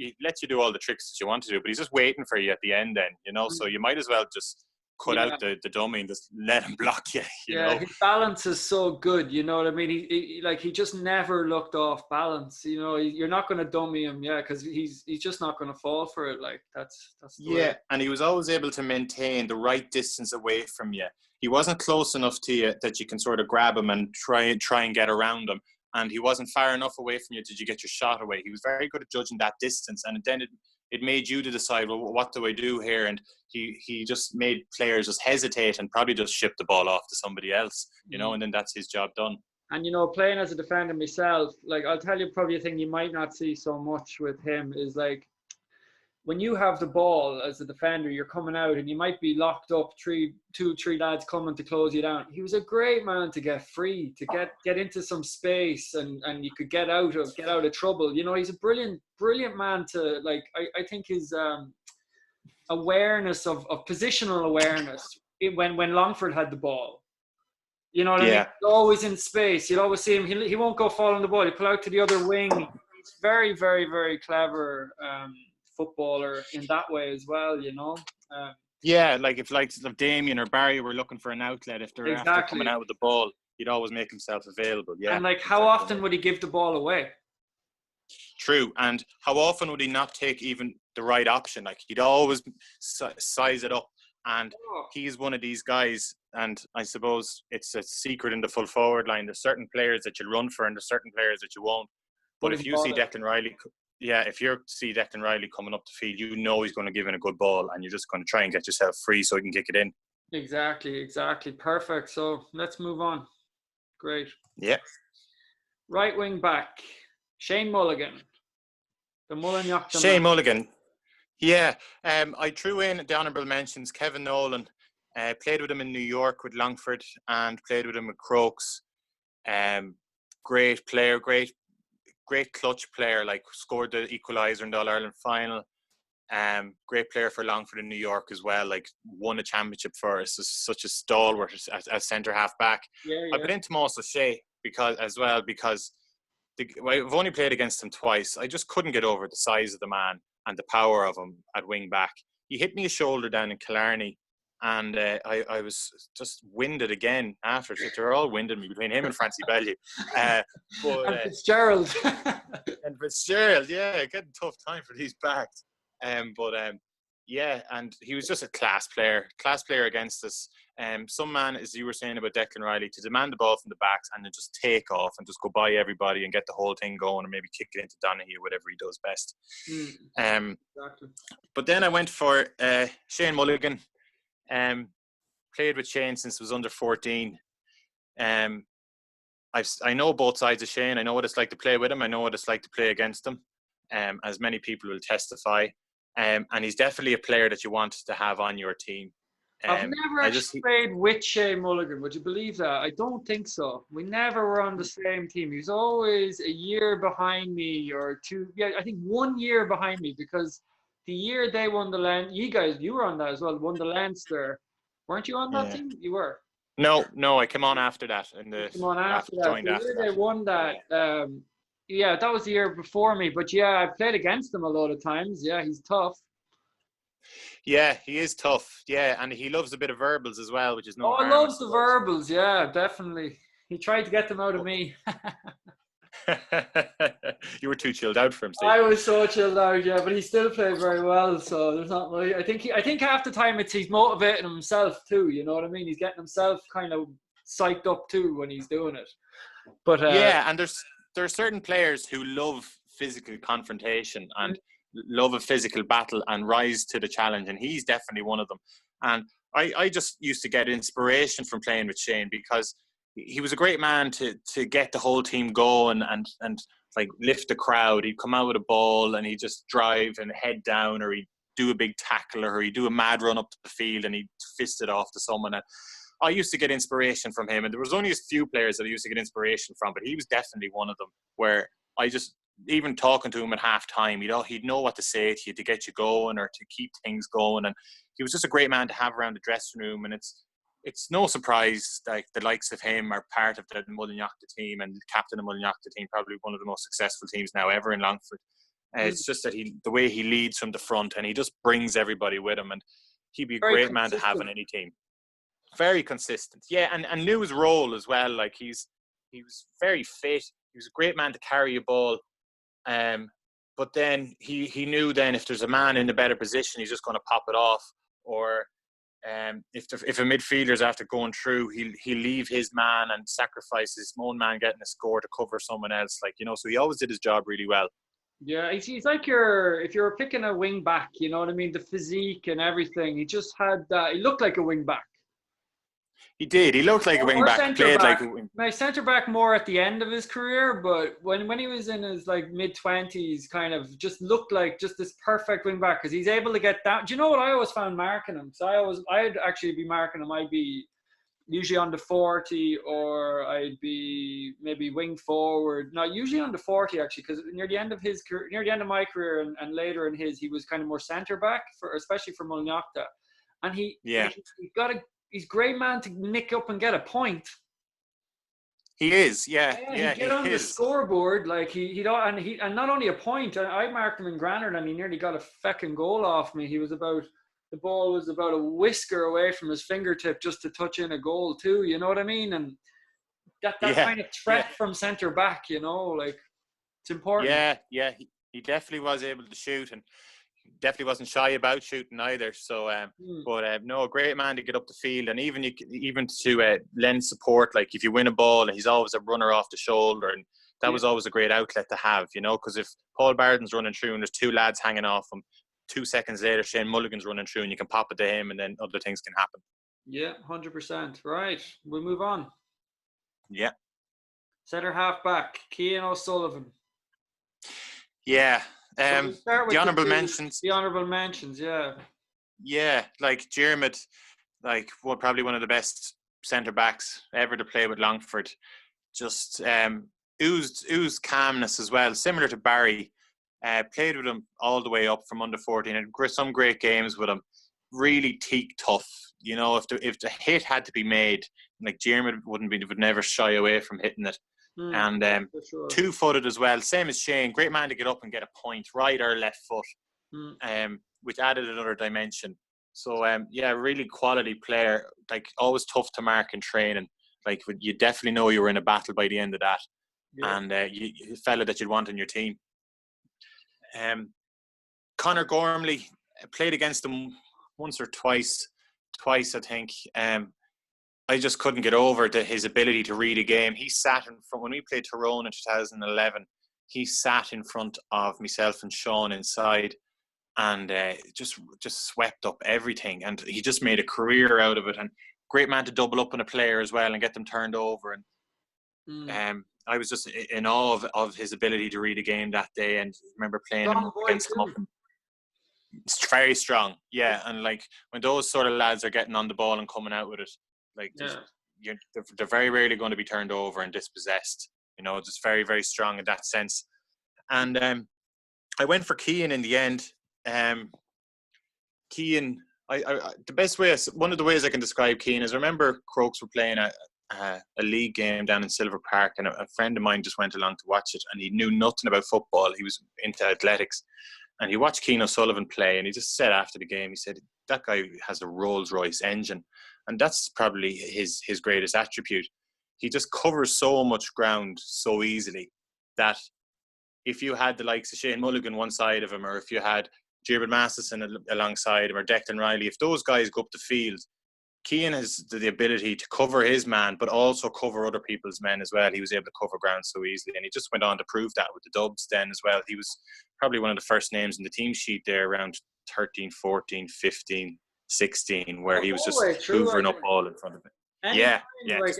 Speaker 2: you do all the tricks that you want to do, but he's just waiting for you at the end then, you know, so you might as well just cut out the dummy and just let him block you, you know.
Speaker 1: His balance is so good, you know what I mean? He just never looked off balance, you know. You're not going to dummy him, because he's just not going to fall for it. Like, that's the way.
Speaker 2: And he was always able to maintain the right distance away from you. He wasn't close enough to you that you can sort of grab him and try and get around him, and he wasn't far enough away from you that you get your shot away. He was very good at judging that distance, and then it made you to decide, well, what do I do here? And he just made players just hesitate and probably just ship the ball off to somebody else, and then that's his job done.
Speaker 1: And, playing as a defender myself, like, I'll tell you probably a thing you might not see so much with him is, like, when you have the ball as a defender, you're coming out and you might be locked up, two, three lads coming to close you down. He was a great man to get free, to get into some space, and you could get out of trouble. He's a brilliant man to, like, I think his awareness of positional awareness when Longford had the ball. You know what I mean? He's always in space. You'll always see him. He won't go following the ball. He'll pull out to the other wing. He's very, very, very clever footballer in that way as well,
Speaker 2: Like if Damien or Barry were looking for an outlet, if they're after coming out with the ball, he'd always make himself available. Yeah.
Speaker 1: And like, how often would he give the ball away?
Speaker 2: True. And how often would he not take even the right option? Like, he'd always size it up. And he's one of these guys, and I suppose it's a secret in the full forward line. There's certain players that you'll run for and there's certain players that you won't. But if you see Declan Riley, Declan Riley coming up the field, he's going to give in a good ball, and you're just going to try and get yourself free so he can kick it in.
Speaker 1: Exactly. Perfect. So let's move on. Great.
Speaker 2: Yeah.
Speaker 1: Right wing back, Shane Mulligan. The Mulligan.
Speaker 2: Shane Mulligan. Yeah. I threw in the honourable mentions. Kevin Nolan. Played with him in New York with Longford and played with him with Crokes. Great player, great clutch player, like scored the equaliser in the All-Ireland final. Great player for Longford in New York as well, like won a championship for us, such a stalwart as centre half back. I put in Tomás O'Shea because I've only played against him twice. I just couldn't get over the size of the man and the power of him at wing back. He hit me a shoulder down in Killarney, and I was just winded again after it. They're all winded me between him and Francie Bellew.
Speaker 1: And Fitzgerald.
Speaker 2: And Fitzgerald, getting tough time for these backs. And he was just a class player against us. Some man, as you were saying about Declan Riley, to demand the ball from the backs and then just take off and just go by everybody and get the whole thing going, or maybe kick it into Donaghy or whatever he does best.
Speaker 1: Exactly.
Speaker 2: But then I went for Shane Mulligan. Played with Shane since I was under 14. I know both sides of Shane. I know what it's like to play with him. I know what it's like to play against him, as many people will testify. And he's definitely a player that you want to have on your team.
Speaker 1: I've never actually played with Shane Mulligan. Would you believe that? I don't think so. We never were on the same team. He was always a year behind me, or two. Yeah, I think 1 year behind me, because the year they won the Leinster, you were on that as well, won the Leinster. Weren't you on that team? You were.
Speaker 2: No, I came on after that.
Speaker 1: The year they won that, that was the year before me. But I played against him a lot of times. Yeah, he's tough.
Speaker 2: Yeah, he is tough. Yeah, and he loves a bit of verbals as well, which is no harm.
Speaker 1: He loves the verbals. Yeah, definitely. He tried to get them out of me.
Speaker 2: You were too chilled out for him, Steve.
Speaker 1: I was so chilled out, but he still played very well. So there's not really. I think half the time he's motivating himself too. You know what I mean? He's getting himself kind of psyched up too when he's doing it. But
Speaker 2: and there are certain players who love physical confrontation and love a physical battle and rise to the challenge, and he's definitely one of them. And I just used to get inspiration from playing with Shane, because he was a great man to get the whole team going and like lift the crowd. He'd come out with a ball and he'd just drive and head down, or he'd do a big tackle, or he'd do a mad run up the field and he'd fist it off to someone. And I used to get inspiration from him, and there was only a few players that I used to get inspiration from, but he was definitely one of them, where I just, even talking to him at half time, he'd know what to say to you to get you going or to keep things going. And he was just a great man to have around the dressing room. And it's no surprise that the likes of him are part of the Mulligan team, and captain of Mulligan team, probably one of the most successful teams now ever in Longford. It's just that the way he leads from the front, and he just brings everybody with him, and he'd be a great man to have in any team. Very consistent. Yeah, and knew his role as well. Like, he was very fit. He was a great man to carry a ball. But then he knew then if there's a man in a better position, he's just going to pop it off. Or if a midfielder's after going through, he'll leave his man and sacrifice his own man getting a score to cover someone else. So he always did his job really well.
Speaker 1: Yeah, he's like if you're picking a wing back, you know what I mean? The physique and everything. He just had that. He looked like a wing back.
Speaker 2: He did. He looked like a wing
Speaker 1: Or
Speaker 2: back. He
Speaker 1: centre
Speaker 2: played like
Speaker 1: back.
Speaker 2: a wing.
Speaker 1: My centre back more at the end of his career, but when he was in his like mid-20s, kind of just looked like just this perfect wing back because he's able to get down. Do you know what I always found marking him? So I'd actually be marking him. I'd be usually on the 40, or I'd be maybe wing forward. Not usually on the 40 actually, because near the end of his career, near the end of my career, and later in his, he was kind of more centre back for, especially for Molyneux. And he
Speaker 2: Yeah,
Speaker 1: like he got a he's a great man to nick up and get a point.
Speaker 2: he is. Yeah,
Speaker 1: Yeah,
Speaker 2: yeah,
Speaker 1: he'd get
Speaker 2: he
Speaker 1: on the
Speaker 2: is.
Speaker 1: scoreboard like and not only a point. I marked him in Granard and he nearly got a fecking goal off me. The ball was about a whisker away from his fingertip just to touch in a goal too. You know what I mean? And that
Speaker 2: Yeah,
Speaker 1: kind of
Speaker 2: yeah,
Speaker 1: threat from centre back, like it's important.
Speaker 2: yeah, yeah. He definitely was able to shoot, and definitely wasn't shy about shooting either. So,
Speaker 1: Hmm.
Speaker 2: but no, a great man to get up the field, and even to lend support. Like if you win a ball, he's always a runner off the shoulder, and that
Speaker 1: Yeah,
Speaker 2: was always a great outlet to have. Because if Paul Barden's running through and there's two lads hanging off him, 2 seconds later Shane Mulligan's running through, and you can pop it to him, and then other things can happen.
Speaker 1: yeah, 100%. Right, we'll move on.
Speaker 2: Yeah,
Speaker 1: Centre half back, Cian O'Sullivan.
Speaker 2: yeah.
Speaker 1: So we'll start
Speaker 2: The
Speaker 1: with
Speaker 2: honourable mentions.
Speaker 1: the honourable mentions. Yeah,
Speaker 2: Yeah, like Diarmid, like probably one of the best centre backs ever to play with Longford. Just oozed calmness as well, similar to Barry. Played with him all the way up from under 14. Had some great games with him. Really teak tough. If the hit had to be made, like Diarmid would never shy away from hitting it. And
Speaker 1: for sure.
Speaker 2: 2-footed as well, same as Shane. Great man to get up and get a point, right or left foot,
Speaker 1: Mm.
Speaker 2: which added another dimension. So yeah, really quality player. Like always tough to mark in training. Like you definitely know you were in a battle by the end of that,
Speaker 1: Yeah.
Speaker 2: and you a fella that you'd want in your team. Conor Gormley, played against him once or twice I think. I just couldn't get over his ability to read a game. He sat in front when we played Tyrone in 2011. He sat in front of myself and Sean inside, and just swept up everything. And he just made a career out of it. And great man to double up on a player as well and get them turned over. And
Speaker 1: Mm.
Speaker 2: I was just in awe of his ability to read a game that day. And I remember playing him
Speaker 1: Strong boy
Speaker 2: against him up.
Speaker 1: too.
Speaker 2: It's very strong, yeah. And like when those sort of lads are getting on the ball and coming out with it, like
Speaker 1: Yeah.
Speaker 2: they're very rarely going to be turned over and dispossessed. Just very, very strong in that sense. And I went for Cian in the end. Cian, the best way, one of the ways I can describe Cian is I remember Crokes were playing a league game down in Silver Park, and a friend of mine just went along to watch it, and he knew nothing about football. He was into athletics, and he watched Cian O'Sullivan play, and he just said after the game, he said, that guy has a Rolls Royce engine, and that's probably his greatest attribute. He just covers so much ground so easily that if you had the likes of Shane Mulligan one side of him, or if you had Diarmid Masterson alongside him, or Declan Riley, if those guys go up the field, Cian has the ability to cover his man, but also cover other people's men as well. He was able to cover ground so easily, and he just went on to prove that with the Dubs then as well. He was probably one of the first names in the team sheet there around 13, 14, 15, 16, where he was
Speaker 1: All the
Speaker 2: just
Speaker 1: way through, I
Speaker 2: hoovering up
Speaker 1: think.
Speaker 2: all in front of it.
Speaker 1: Anytime,
Speaker 2: Yeah, yeah,
Speaker 1: like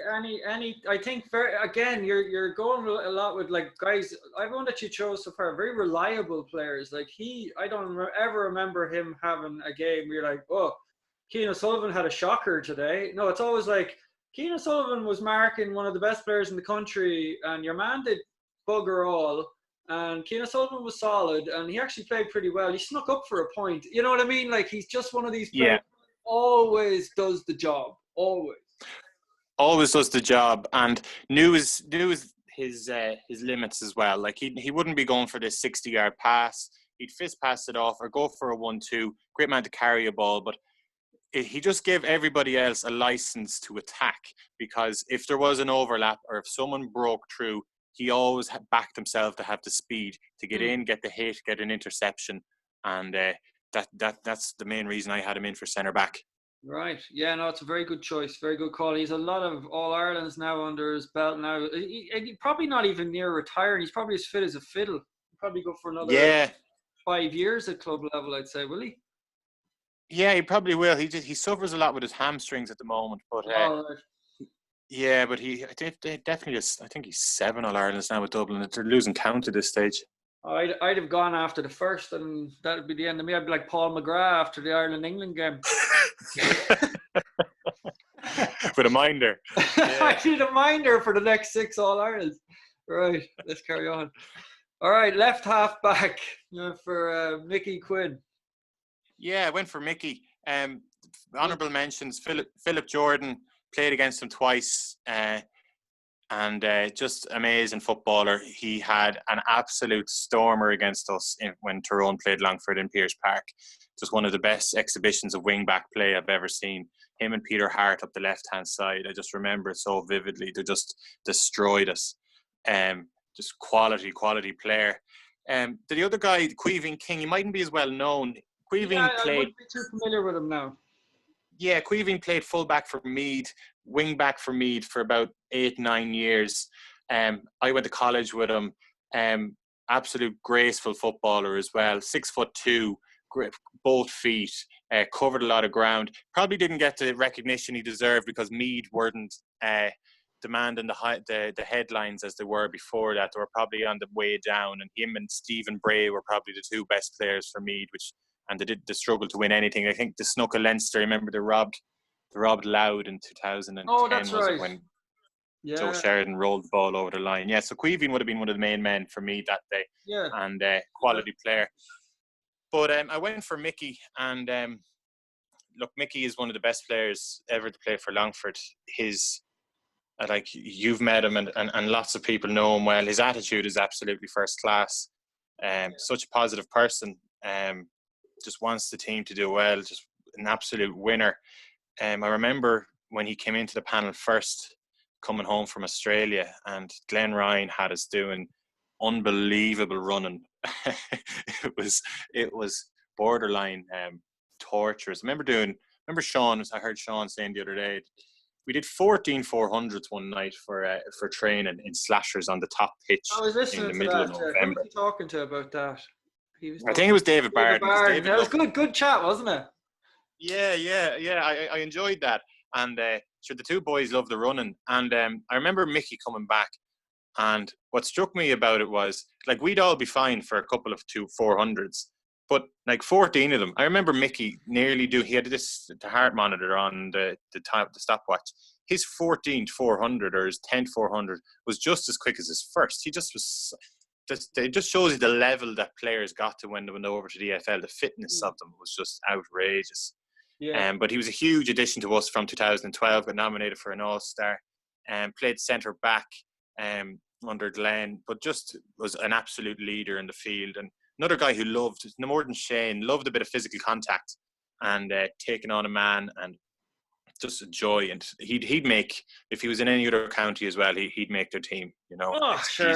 Speaker 1: any, I think again, you're going a lot with like guys. Everyone that you chose so far, very reliable players. Like I don't ever remember him having a game where you're like, oh, Cian O'Sullivan had a shocker today. No, it's always like Cian O'Sullivan was marking one of the best players in the country, and your man did bugger all. And Cian O'Sullivan was solid, and he actually played pretty well. He snuck up for a point. You know what I mean? Like he's just one of these players
Speaker 2: yeah.
Speaker 1: who always does the job. Always.
Speaker 2: Always does the job, and knew his limits as well. Like he wouldn't be going for this 60-yard pass. He'd fist pass it off or go for a 1-2. Great man to carry a ball, but he just gave everybody else a license to attack, because if there was an overlap or if someone broke through, he always backed himself to have the speed to get in, get the hit, get an interception, and that's the main reason I had him in for centre back.
Speaker 1: Right. Yeah, no, it's a very good choice. Very good call. He's a lot of All-Irelands now under his belt now. He probably not even near retiring. He's probably as fit as a fiddle. probably go for another
Speaker 2: Yeah.
Speaker 1: 5 years at club level, I'd say, will he?
Speaker 2: Yeah, he probably will. He suffers a lot with his hamstrings at the moment, but
Speaker 1: All right.
Speaker 2: yeah, but they definitely is. I think he's 7 All Irelands now with Dublin. They're losing count at this stage.
Speaker 1: I'd have gone after the first, and that'd be the end of me. I'd be like Paul McGrath after the Ireland-England game.
Speaker 2: With a minder.
Speaker 1: I need a minder for the next 6 All-Irelands. Right, let's carry on. All right, left half back for Mickey Quinn.
Speaker 2: Yeah, I went for Mickey. Honourable mentions, Philip Jordan, played against him twice. And just amazing footballer. He had an absolute stormer against us when Tyrone played Longford in Pearse Park. Just one of the best exhibitions of wing-back play I've ever seen. Him and Peter Hart up the left-hand side. I just remember it so vividly. They just destroyed us. Just quality player. The other guy, Queeving King, he mightn't be as well known.
Speaker 1: I wouldn't be too familiar with him now.
Speaker 2: Yeah, Queeving played full-back for Meath, wing-back for Meath for about 8-9 years. I went to college with him. Absolute graceful footballer as well. 6'2", both feet, covered a lot of ground. Probably didn't get the recognition he deserved because Meath weren't demanding the headlines as they were before that. They were probably on the way down, and him and Stephen Bray were probably the 2 best players for Meath, and they struggle to win anything. I think the snuck of Leinster. Remember they robbed Loud in 2010.
Speaker 1: Oh, that's
Speaker 2: was
Speaker 1: right.
Speaker 2: it when Joe Sheridan rolled the ball over the line? Yeah, so Queeving would have been one of the main men for me that day.
Speaker 1: Yeah,
Speaker 2: and quality player. But I went for Mickey, and look, Mickey is one of the best players ever to play for Longford. Like you've met him, and lots of people know him well. His attitude is absolutely first class. Such a positive person. Just wants the team to do well. Just an absolute winner. I remember when he came into the panel first, coming home from Australia, and Glenn Ryan had us doing unbelievable running. it was borderline torturous. Remember Sean? I heard Sean saying the other day, we did 14 400s one night for training in Slashers on the top pitch in the middle of November.
Speaker 1: Who was he talking to about that?
Speaker 2: I think it was David Barden.
Speaker 1: That was good chat, wasn't it?
Speaker 2: Yeah. I enjoyed that. And sure, the 2 boys loved the running. And I remember Mickey coming back. And what struck me about it was, like, we'd all be fine for a couple of 400s. But, like, 14 of them. I remember Mickey he had the heart monitor on the stopwatch. His 14th 400 or his 10th 400 was just as quick as his first. He just was... it just shows you the level that players got to when they went over to the EFL. The fitness of them was just outrageous. Yeah. But he was a huge addition to us from 2012. Got nominated for an All-Star. Played centre back under Glenn, but just was an absolute leader in the field. And another guy who loved, no more than Shane, loved a bit of physical contact and taking on a man, and just a joy. And he'd make, if he was in any other county as well, he'd make their team, you know.
Speaker 1: Oh, sure.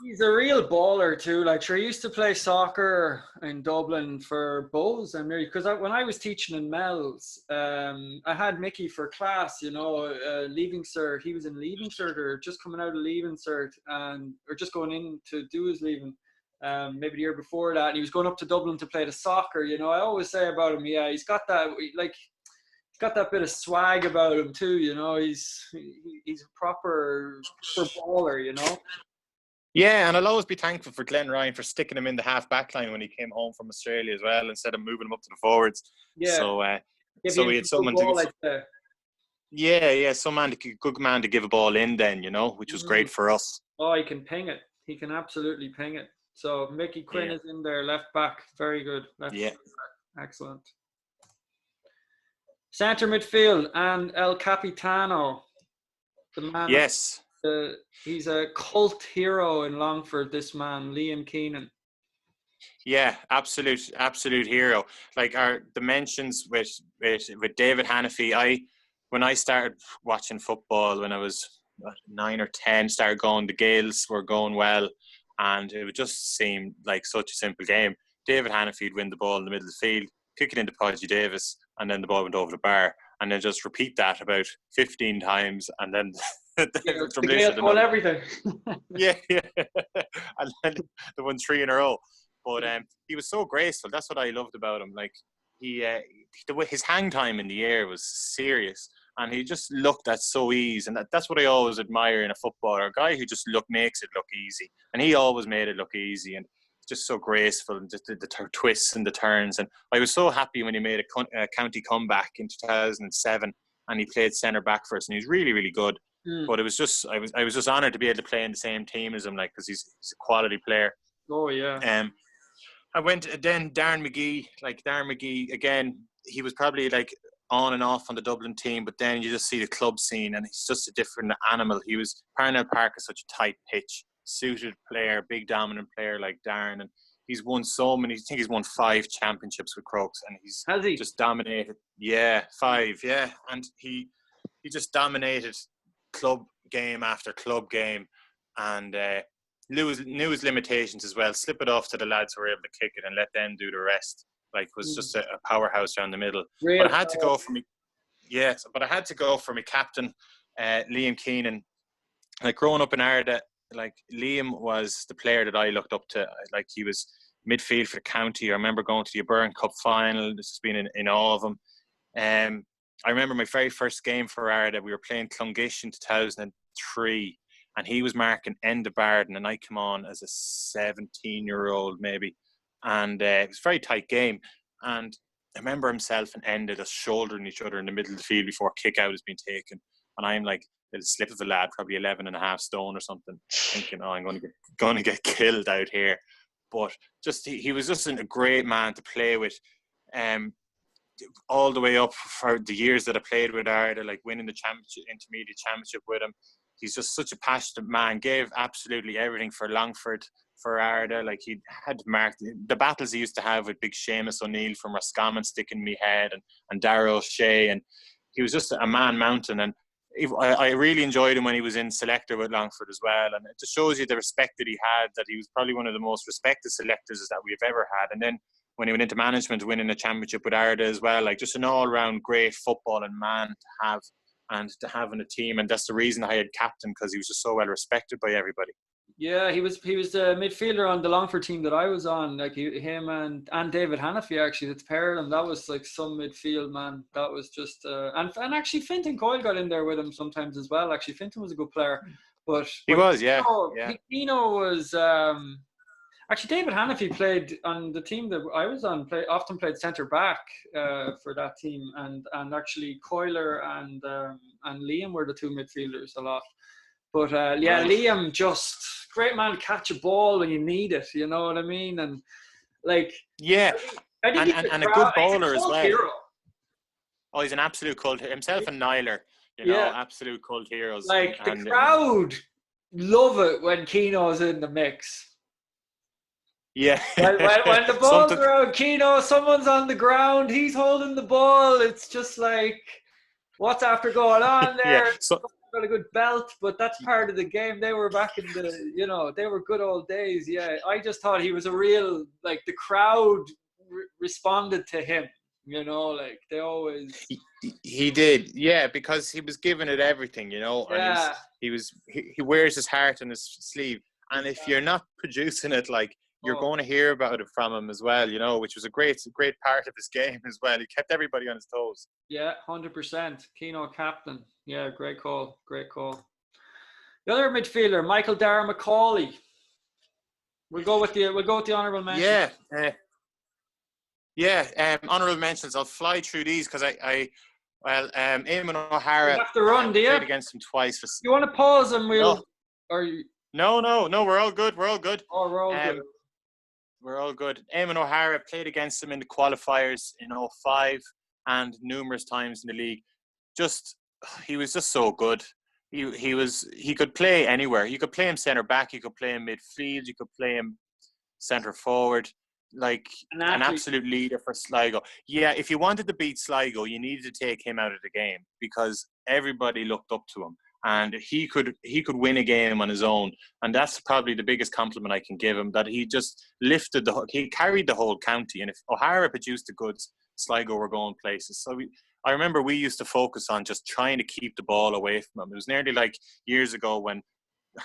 Speaker 1: He's a real baller too. Like, sure, he used to play soccer in Dublin for Bows. Because when I was teaching in Mel's, I had Mickey for class, you know, Leaving Cert. He was in Leaving Cert, or just coming out of Leaving Cert, or just going in to do his Leaving. Maybe the year before that, and he was going up to Dublin to play the soccer. You know, I always say about him, yeah, he's got that, like, he's got that bit of swag about him too, you know. He's a proper baller, you know.
Speaker 2: Yeah, and I'll always be thankful for Glenn Ryan for sticking him in the half-back line when he came home from Australia as well, instead of moving him up to the forwards.
Speaker 1: Yeah.
Speaker 2: So we had someone to... some good man to give a ball in then, you know, which was great for us.
Speaker 1: Oh, he can ping it. He can absolutely ping it. So Mickey Quinn is in there, left back. Very good. Left back. Excellent. Centre midfield, and El Capitano. The man.
Speaker 2: Yes.
Speaker 1: He's a cult hero in Longford, this man, Liam Keenan.
Speaker 2: Yeah, absolute hero. Like the mentions with David Hanafy, when I started watching football when I was 9 or 10, started going, the Gales were going well, and it would just seem like such a simple game. David Hanafy would win the ball in the middle of the field, kick it into Podgy Davis, and then the ball went over the bar. and then just repeat that about 15 times, and then
Speaker 1: The Gaels won everything.
Speaker 2: yeah, and then they won 3 in a row. But he was so graceful. That's what I loved about him. Like his hang time in the air was serious, and he just looked at so easy. And that's what I always admire in a footballer, a guy who just makes it look easy. And he always made it look easy, and just so graceful, and just the twists and the turns. And I was so happy when he made a county comeback in 2007, and he played centre back for us, and he was really, really good. But it was just I was just honoured to be able to play in the same team as him, like, because he's a quality player.
Speaker 1: Oh yeah.
Speaker 2: I went then Darren McGee again. He was probably like on and off on the Dublin team, but then you just see the club scene, and he's just a different animal. He was Parnell Park is such a tight pitch, suited player, big dominant player like Darren, and he's won so many. I think he's won 5 championships with Crokes, and
Speaker 1: has he
Speaker 2: just dominated. Yeah, 5. Yeah, and he just dominated club game after club game, and knew his limitations as well. Slip it off to the lads who were able to kick it and let them do the rest. Like, was just a powerhouse down the middle. But I had to go for me. Yes, but I had to go for my captain, Liam Keenan. Like, growing up in Ardagh, like, Liam was the player that I looked up to. Like, he was midfield for the county. I remember going to the Burn Cup final. This has been in all of them. I remember my very first game for Ardagh. We were playing Clongish in 2003. And he was marking end of Barden, and I come on as a 17-year-old maybe. And it was a very tight game. And I remember himself and Enda just shouldering each other in the middle of the field before kick out has been taken. And I'm like a little slip of a lad, probably 11 and a half stone or something, thinking, oh, I'm going to get killed out here. But just he was just a great man to play with. All the way up for the years that I played with Ardagh, like winning the intermediate championship with him. He's just such a passionate man, gave absolutely everything for Longford, for Ardagh. Like, he had marked the battles he used to have with big Seamus O'Neill from Roscommon sticking me head, and Darragh O'Shea, and he was just a man mountain. And I really enjoyed him when he was in selector with Longford as well, and it just shows you the respect that he had, that he was probably one of the most respected selectors that we've ever had. And then when he went into management, winning a championship with Ardagh as well, like, just an all-round great footballing man to have, and to have in a team. And that's the reason I had captain, because he was just so well respected by everybody.
Speaker 1: Yeah, he was a midfielder on the Longford team that I was on. Like, him and David Hannafy, actually, that's pair of them. That was like some midfield, man. That was just and actually Fintan Coyle got in there with him sometimes as well. Actually, Fintan was a good player, but
Speaker 2: he was, yeah.
Speaker 1: Pino was actually, David Hannafy played on the team that I was on. Often played centre back for that team, and actually Coyler and Liam were the 2 midfielders a lot. But Liam, just great man, catch a ball when you need it. You know what I mean? And like,
Speaker 2: yeah, and a good bowler as well.
Speaker 1: Hero.
Speaker 2: Oh, he's an absolute cult. Himself and Niler, absolute cult heroes.
Speaker 1: Like, the crowd love it when Keno's in the mix.
Speaker 2: Yeah.
Speaker 1: when the ball's around Keno, someone's on the ground, he's holding the ball. It's just like, what's after going on there?
Speaker 2: Yeah.
Speaker 1: Got a good belt, but that's part of the game. They were back in the, they were good old days. Yeah, I just thought he was a real, like, the crowd responded to him. Like, they always.
Speaker 2: He did, yeah, because he was giving it everything,
Speaker 1: Yeah.
Speaker 2: And he wears his heart on his sleeve, and if you're not producing it, like, you're going to hear about it from him as well, which was a great part of his game as well. He kept everybody on his toes.
Speaker 1: Yeah, 100%. Keno captain. Yeah, great call. The other midfielder, Michael Dara McCauley. We'll go with the honourable mentions.
Speaker 2: Honourable mentions. I'll fly through these because Eamon O'Hara.
Speaker 1: You have to run, do you?
Speaker 2: Played against him twice.
Speaker 1: You want to pause and we'll?
Speaker 2: No. We're all good.
Speaker 1: Oh, we're all good.
Speaker 2: We're all good. Eamon O'Hara played against him in the qualifiers in 2005 and numerous times in the league. He was just so good. He could play anywhere. You could play him centre back. You could play him midfield. You could play him centre forward. Like an absolute leader for Sligo. Yeah, if you wanted to beat Sligo, you needed to take him out of the game because everybody looked up to him. And he could win a game on his own, and that's probably the biggest compliment I can give him. That he just he carried the whole county, and if O'Hara produced the goods, Sligo were going places. So I remember we used to focus on just trying to keep the ball away from him. It was nearly like years ago when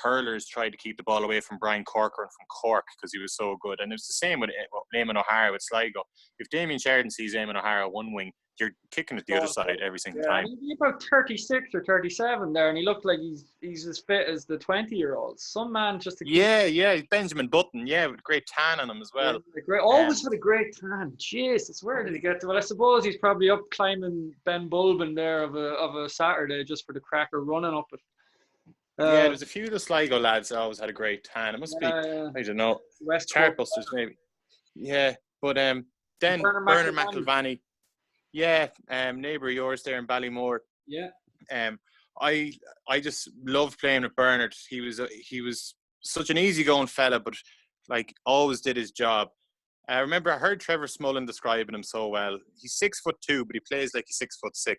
Speaker 2: hurlers tried to keep the ball away from Brian Corcoran from Cork because he was so good. And it was the same with Eamon O'Hara with Sligo. If Damien Sheridan sees Eamon O'Hara one wing, you're kicking it the other side every single time.
Speaker 1: He's about 36 or 37 there, and he looked like he's as fit as the 20-year-olds. Some man just to keep...
Speaker 2: Benjamin Button, with great tan on him as well.
Speaker 1: Always had a great tan. Jesus, where did he get to? Well, I suppose he's probably up climbing Ben Bulbin there of a Saturday just for the cracker running up it.
Speaker 2: There's a few of the Sligo lads that always had a great tan. It must be, I don't know, Chartbusters maybe. Yeah, but then Bernard McIlvanney. Neighbour of yours there in Ballymore.
Speaker 1: Yeah.
Speaker 2: I just loved playing with Bernard. He was such an easygoing fella, but like always did his job. I remember I heard Trevor Smullen describing him so well. He's 6'2", but he plays like he's 6'6"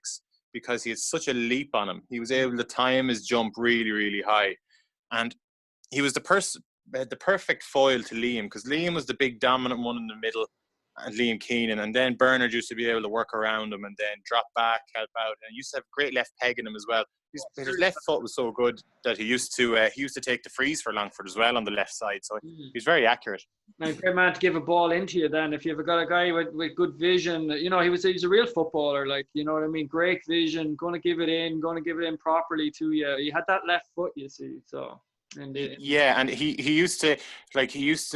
Speaker 2: because he had such a leap on him. He was able to time his jump really, really high, and he was the perfect foil to Liam, because Liam was the big dominant one in the middle, and Liam Keenan, and then Bernard used to be able to work around him and then drop back, help out, and he used to have great left peg in him as well. His left foot was so good that he used to take the freeze for Longford as well on the left side, so he's very accurate.
Speaker 1: Now, great man to give a ball into you then. If you've got a guy with good vision, he was a real footballer, like, you know what I mean? Great vision, going to give it in properly to you. He had that left foot, you see, so... And
Speaker 2: he used to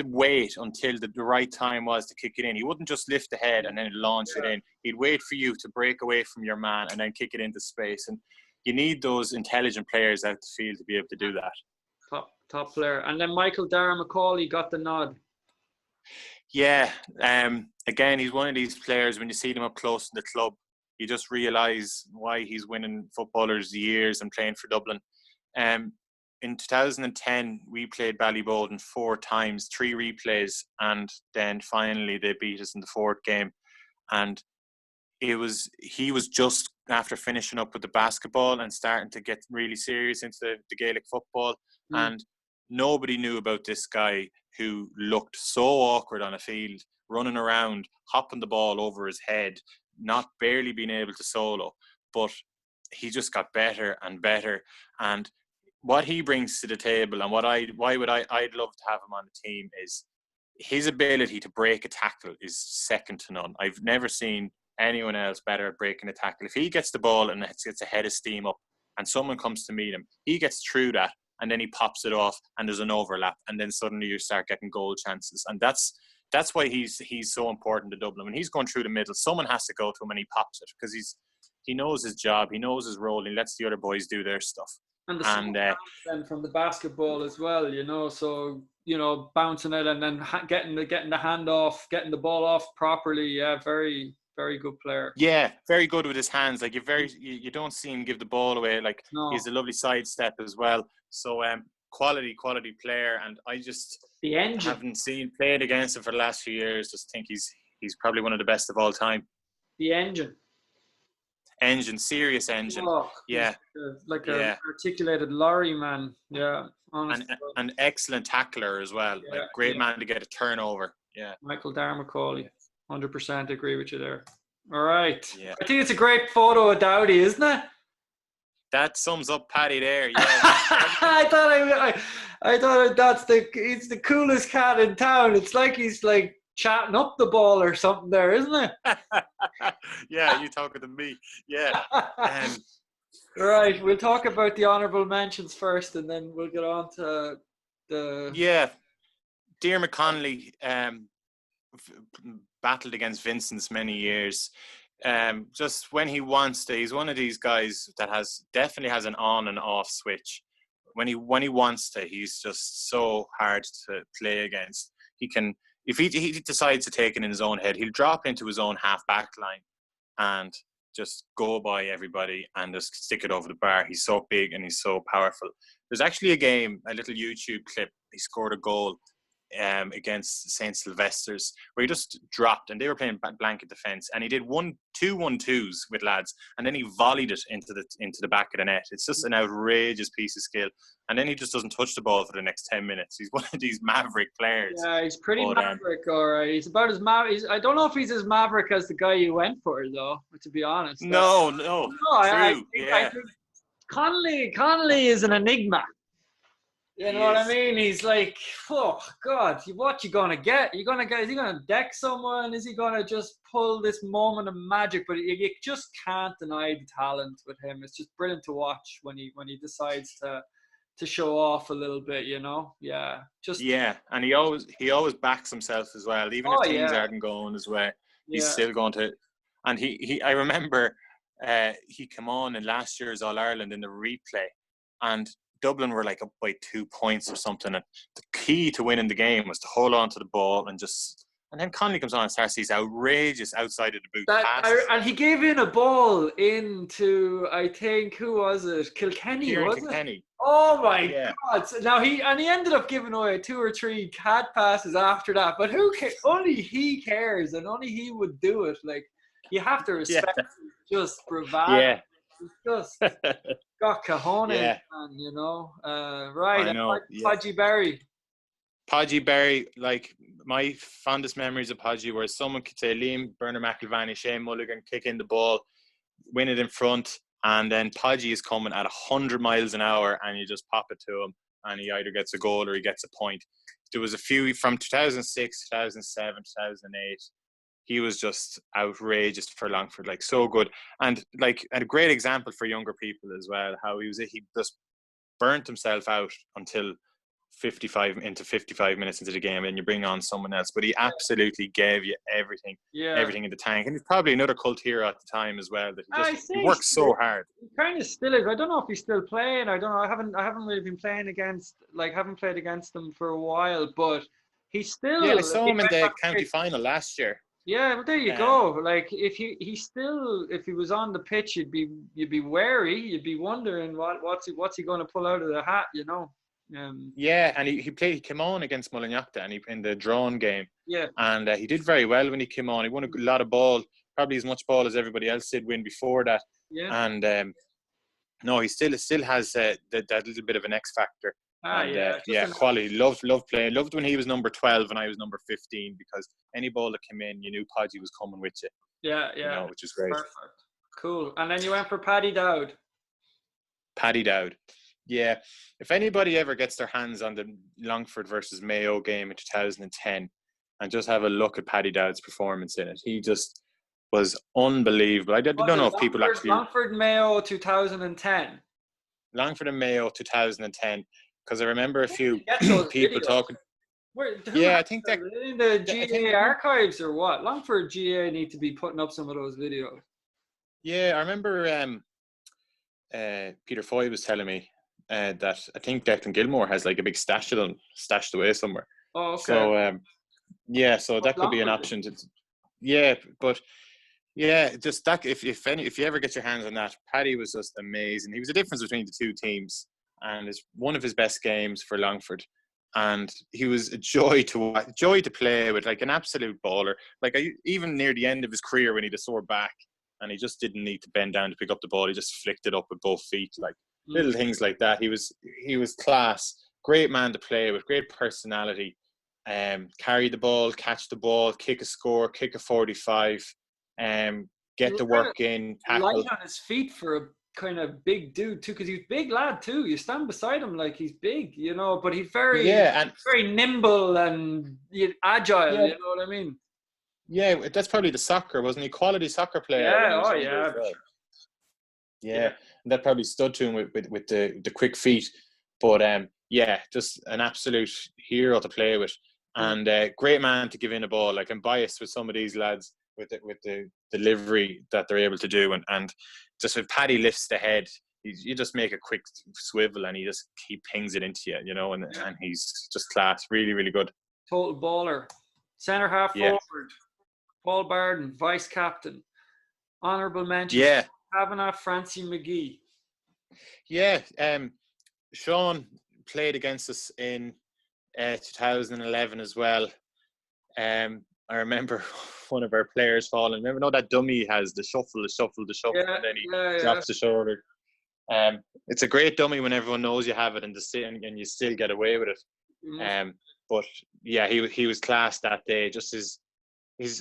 Speaker 2: wait until the right time was to kick it in. He wouldn't just lift the head and then launch it in. He'd wait for you to break away from your man and then kick it into space. And you need those intelligent players out the field to be able to do that.
Speaker 1: Top player. And then Michael Dara McCauley got the nod.
Speaker 2: Yeah. Again, he's one of these players, when you see them up close in the club, you just realise why he's winning footballers years and playing for Dublin. In 2010, we played Ballyboden 4 times, 3 replays, and then finally they beat us in the 4th game. And he was just after finishing up with the basketball and starting to get really serious into the Gaelic football. And nobody knew about this guy who looked so awkward on a field, running around, hopping the ball over his head, not barely being able to solo. But he just got better and better. And what he brings to the table, and I'd love to have him on the team, is his ability to break a tackle is second to none. I've never seen anyone else better at breaking a tackle. If he gets the ball and gets a head of steam up and someone comes to meet him, he gets through that and then he pops it off and there's an overlap and then suddenly you start getting goal chances. And that's why he's so important to Dublin. When he's going through the middle, someone has to go to him and he pops it, because he knows his job, he knows his role, and he lets the other boys do their stuff.
Speaker 1: And then from the basketball as well, so bouncing it and then getting the hand off, getting the ball off properly. Yeah, very, very good player.
Speaker 2: Yeah, very good with his hands. Like you don't see him give the ball away. Like he's a lovely sidestep as well. So quality player, and I just haven't seen played against him for the last few years. Just think he's probably one of the best of all time.
Speaker 1: The engine,
Speaker 2: serious engine.
Speaker 1: Like an articulated lorry, man. Yeah, honestly.
Speaker 2: An excellent tackler as well.
Speaker 1: Yeah,
Speaker 2: like great man to get a turnover. Yeah.
Speaker 1: Michael Dara McCauley. 100% agree with you there. All right.
Speaker 2: Yeah.
Speaker 1: I think it's a great photo of Dowdy, isn't it?
Speaker 2: That sums up Paddy there. Yeah.
Speaker 1: I thought he's the coolest cat in town. It's like he's like chatting up the ball or something there, isn't it?
Speaker 2: Yeah, you talking to me. Yeah.
Speaker 1: Right, we'll talk about the honourable mentions first, and then we'll get on to the...
Speaker 2: Yeah. Diarmuid Connolly battled against Vincent's many years. Just when he wants to, he's one of these guys that definitely has an on and off switch. When he wants to, he's just so hard to play against. He can... If he decides to take it in his own head, he'll drop into his own half-back line and just go by everybody and just stick it over the bar. He's so big and he's so powerful. There's actually a little YouTube clip. He scored a goal against St. Sylvester's, where he just dropped, and they were playing blanket defence, and he did 2-1-2s with lads, and then he volleyed it into the back of the net. It's just an outrageous piece of skill, and then he just doesn't touch the ball for the next 10 minutes. He's one of these maverick players.
Speaker 1: Yeah, he's pretty maverick, all right. He's about as maverick. I don't know if he's as maverick as the guy you went for, though. To be honest.
Speaker 2: No,
Speaker 1: true.
Speaker 2: I
Speaker 1: think Connolly is an enigma. You know what I mean? He's like, oh God, what you gonna get? Is he gonna deck someone? Is he gonna just pull this moment of magic? But you just can't deny the talent with him. It's just brilliant to watch when he decides to show off a little bit. You know? Yeah.
Speaker 2: And he always backs himself as well. Even if things aren't going his way, he's still going to. And I remember he came on in last year's All Ireland in the replay, and Dublin were like up by 2 points or something, and the key to winning the game was to hold on to the ball and then Connolly comes on and starts these outrageous outside of the boot passes.
Speaker 1: And he gave in a ball into, I think, who was it? Kilkenny, was it? Oh my God! So now he ended up giving away 2 or 3 cat passes after that, but only he cares, and only he would do it. Like, you have to respect just bravado.
Speaker 2: Yeah.
Speaker 1: It's just got cojones, man, you know. Right,
Speaker 2: I know.
Speaker 1: Podgy Berry.
Speaker 2: Podgy Berry, like, my fondest memories of Podgy were someone could say Liam, Bernard McIlvany, Shane Mulligan kick in the ball, win it in front, and then Podgy is coming at 100 miles an hour, and you just pop it to him, and he either gets a goal or he gets a point. There was a few from 2006, 2007, 2008. He was just outrageous for Longford, like, so good, and like a great example for younger people as well. How he just burnt himself out until 55 minutes into the game, and you bring on someone else. But he absolutely gave you everything in the tank, and he's probably another cult hero at the time as well. That he worked so hard.
Speaker 1: He kind of still is. I don't know if he's still playing. I don't know. I haven't really been playing haven't played against him for a while, but he's still.
Speaker 2: Yeah, I saw him in the county final last year.
Speaker 1: Yeah, well, there you go. Like, if he was on the pitch, you'd be wary. You'd be wondering what's he going to pull out of the hat, you know.
Speaker 2: And he came on against Mullinachta, and in the drawn game.
Speaker 1: Yeah.
Speaker 2: And he did very well when he came on. He won a lot of ball, probably as much ball as everybody else did win before that.
Speaker 1: Yeah.
Speaker 2: And no, he still has that little bit of an X factor. Quality. Loved playing. Loved when he was number 12 and I was number 15, because any ball that came in, you knew Podgy was coming with you.
Speaker 1: Yeah.
Speaker 2: You know, which is great.
Speaker 1: Perfect. Cool. And then you went for Paddy Dowd.
Speaker 2: Yeah. If anybody ever gets their hands on the Longford versus Mayo game in 2010 and just have a look at Paddy Dowd's performance in it, he just was unbelievable. I don't know if people actually...
Speaker 1: Longford Mayo 2010.
Speaker 2: Longford and Mayo 2010. Because I remember a few people talking. I think that
Speaker 1: in the GA archives or what? Longford GA need to be putting up some of those videos.
Speaker 2: Yeah, I remember Peter Foy was telling me that I think Declan Gilmore has like a big stash of them stashed away somewhere.
Speaker 1: Oh, okay.
Speaker 2: So so that could be an option. Just that if you ever get your hands on that, Paddy was just amazing. He was the difference between the two teams. And it's one of his best games for Longford, and he was a joy to play with, like an absolute baller. Like even near the end of his career, when he had a sore back and he just didn't need to bend down to pick up the ball, he just flicked it up with both feet, like little things like that. He was class, great man to play with, great personality. Carry the ball, catch the ball, kick a score, kick a 45, get the work in, tackle.
Speaker 1: Light on his feet for a kind of big dude too, because he's a big lad too. You stand beside him like he's big, you know, but he's very nimble and agile, you know what I mean?
Speaker 2: Yeah, that's probably the soccer, wasn't he? Quality soccer player. Yeah, and that probably stood to him with the quick feet. But just an absolute hero to play with, and great man to give in a ball. Like, I'm biased with some of these lads with the delivery that they're able to do, and just if Paddy lifts the head, you just make a quick swivel and he pings it into you, you know, and he's just class, really, really good.
Speaker 1: Total baller. Centre half forward, Paul Barden, vice captain. Honourable mention, Kavanagh, Francie McGee.
Speaker 2: Yeah, Sean played against us in 2011 as well. I remember one of our players falling. Remember, no, that dummy he has the shuffle,
Speaker 1: Yeah,
Speaker 2: and then he
Speaker 1: yeah.
Speaker 2: drops the shoulder. It's a great dummy when everyone knows you have it and you still get away with it. But yeah, he was class that day. Just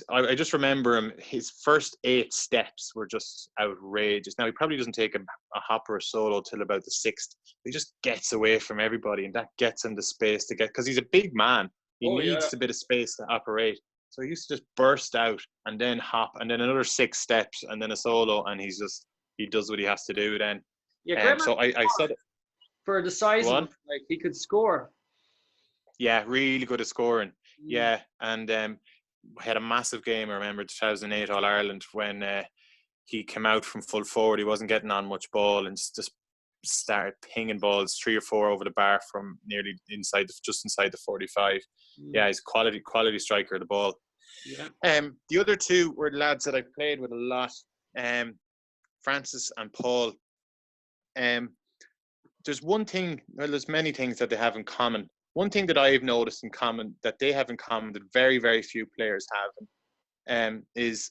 Speaker 2: I just remember him. His first 8 steps were just outrageous. Now he probably doesn't take a hop or a solo till about the 6th. He just gets away from everybody, and that gets him the space to get, because he's a big man. He needs a bit of space to operate. So he used to just burst out and then hop and then another 6 steps and then a solo, and he does what he has to do then.
Speaker 1: Yeah,
Speaker 2: So I said it.
Speaker 1: For the size of him, like he could score.
Speaker 2: Yeah, really good at scoring. Yeah, and we had a massive game. I remember 2008 All Ireland when he came out from full forward. He wasn't getting on much ball and just started pinging balls 3 or 4 over the bar from nearly just inside the 45. Yeah, he's a quality striker of the ball.
Speaker 1: Yeah.
Speaker 2: The other 2 were lads that I played with a lot. Francis and Paul. There's one thing. Well, there's many things that they have in common. One thing that I've noticed in common that they have in common that very, very few players have, is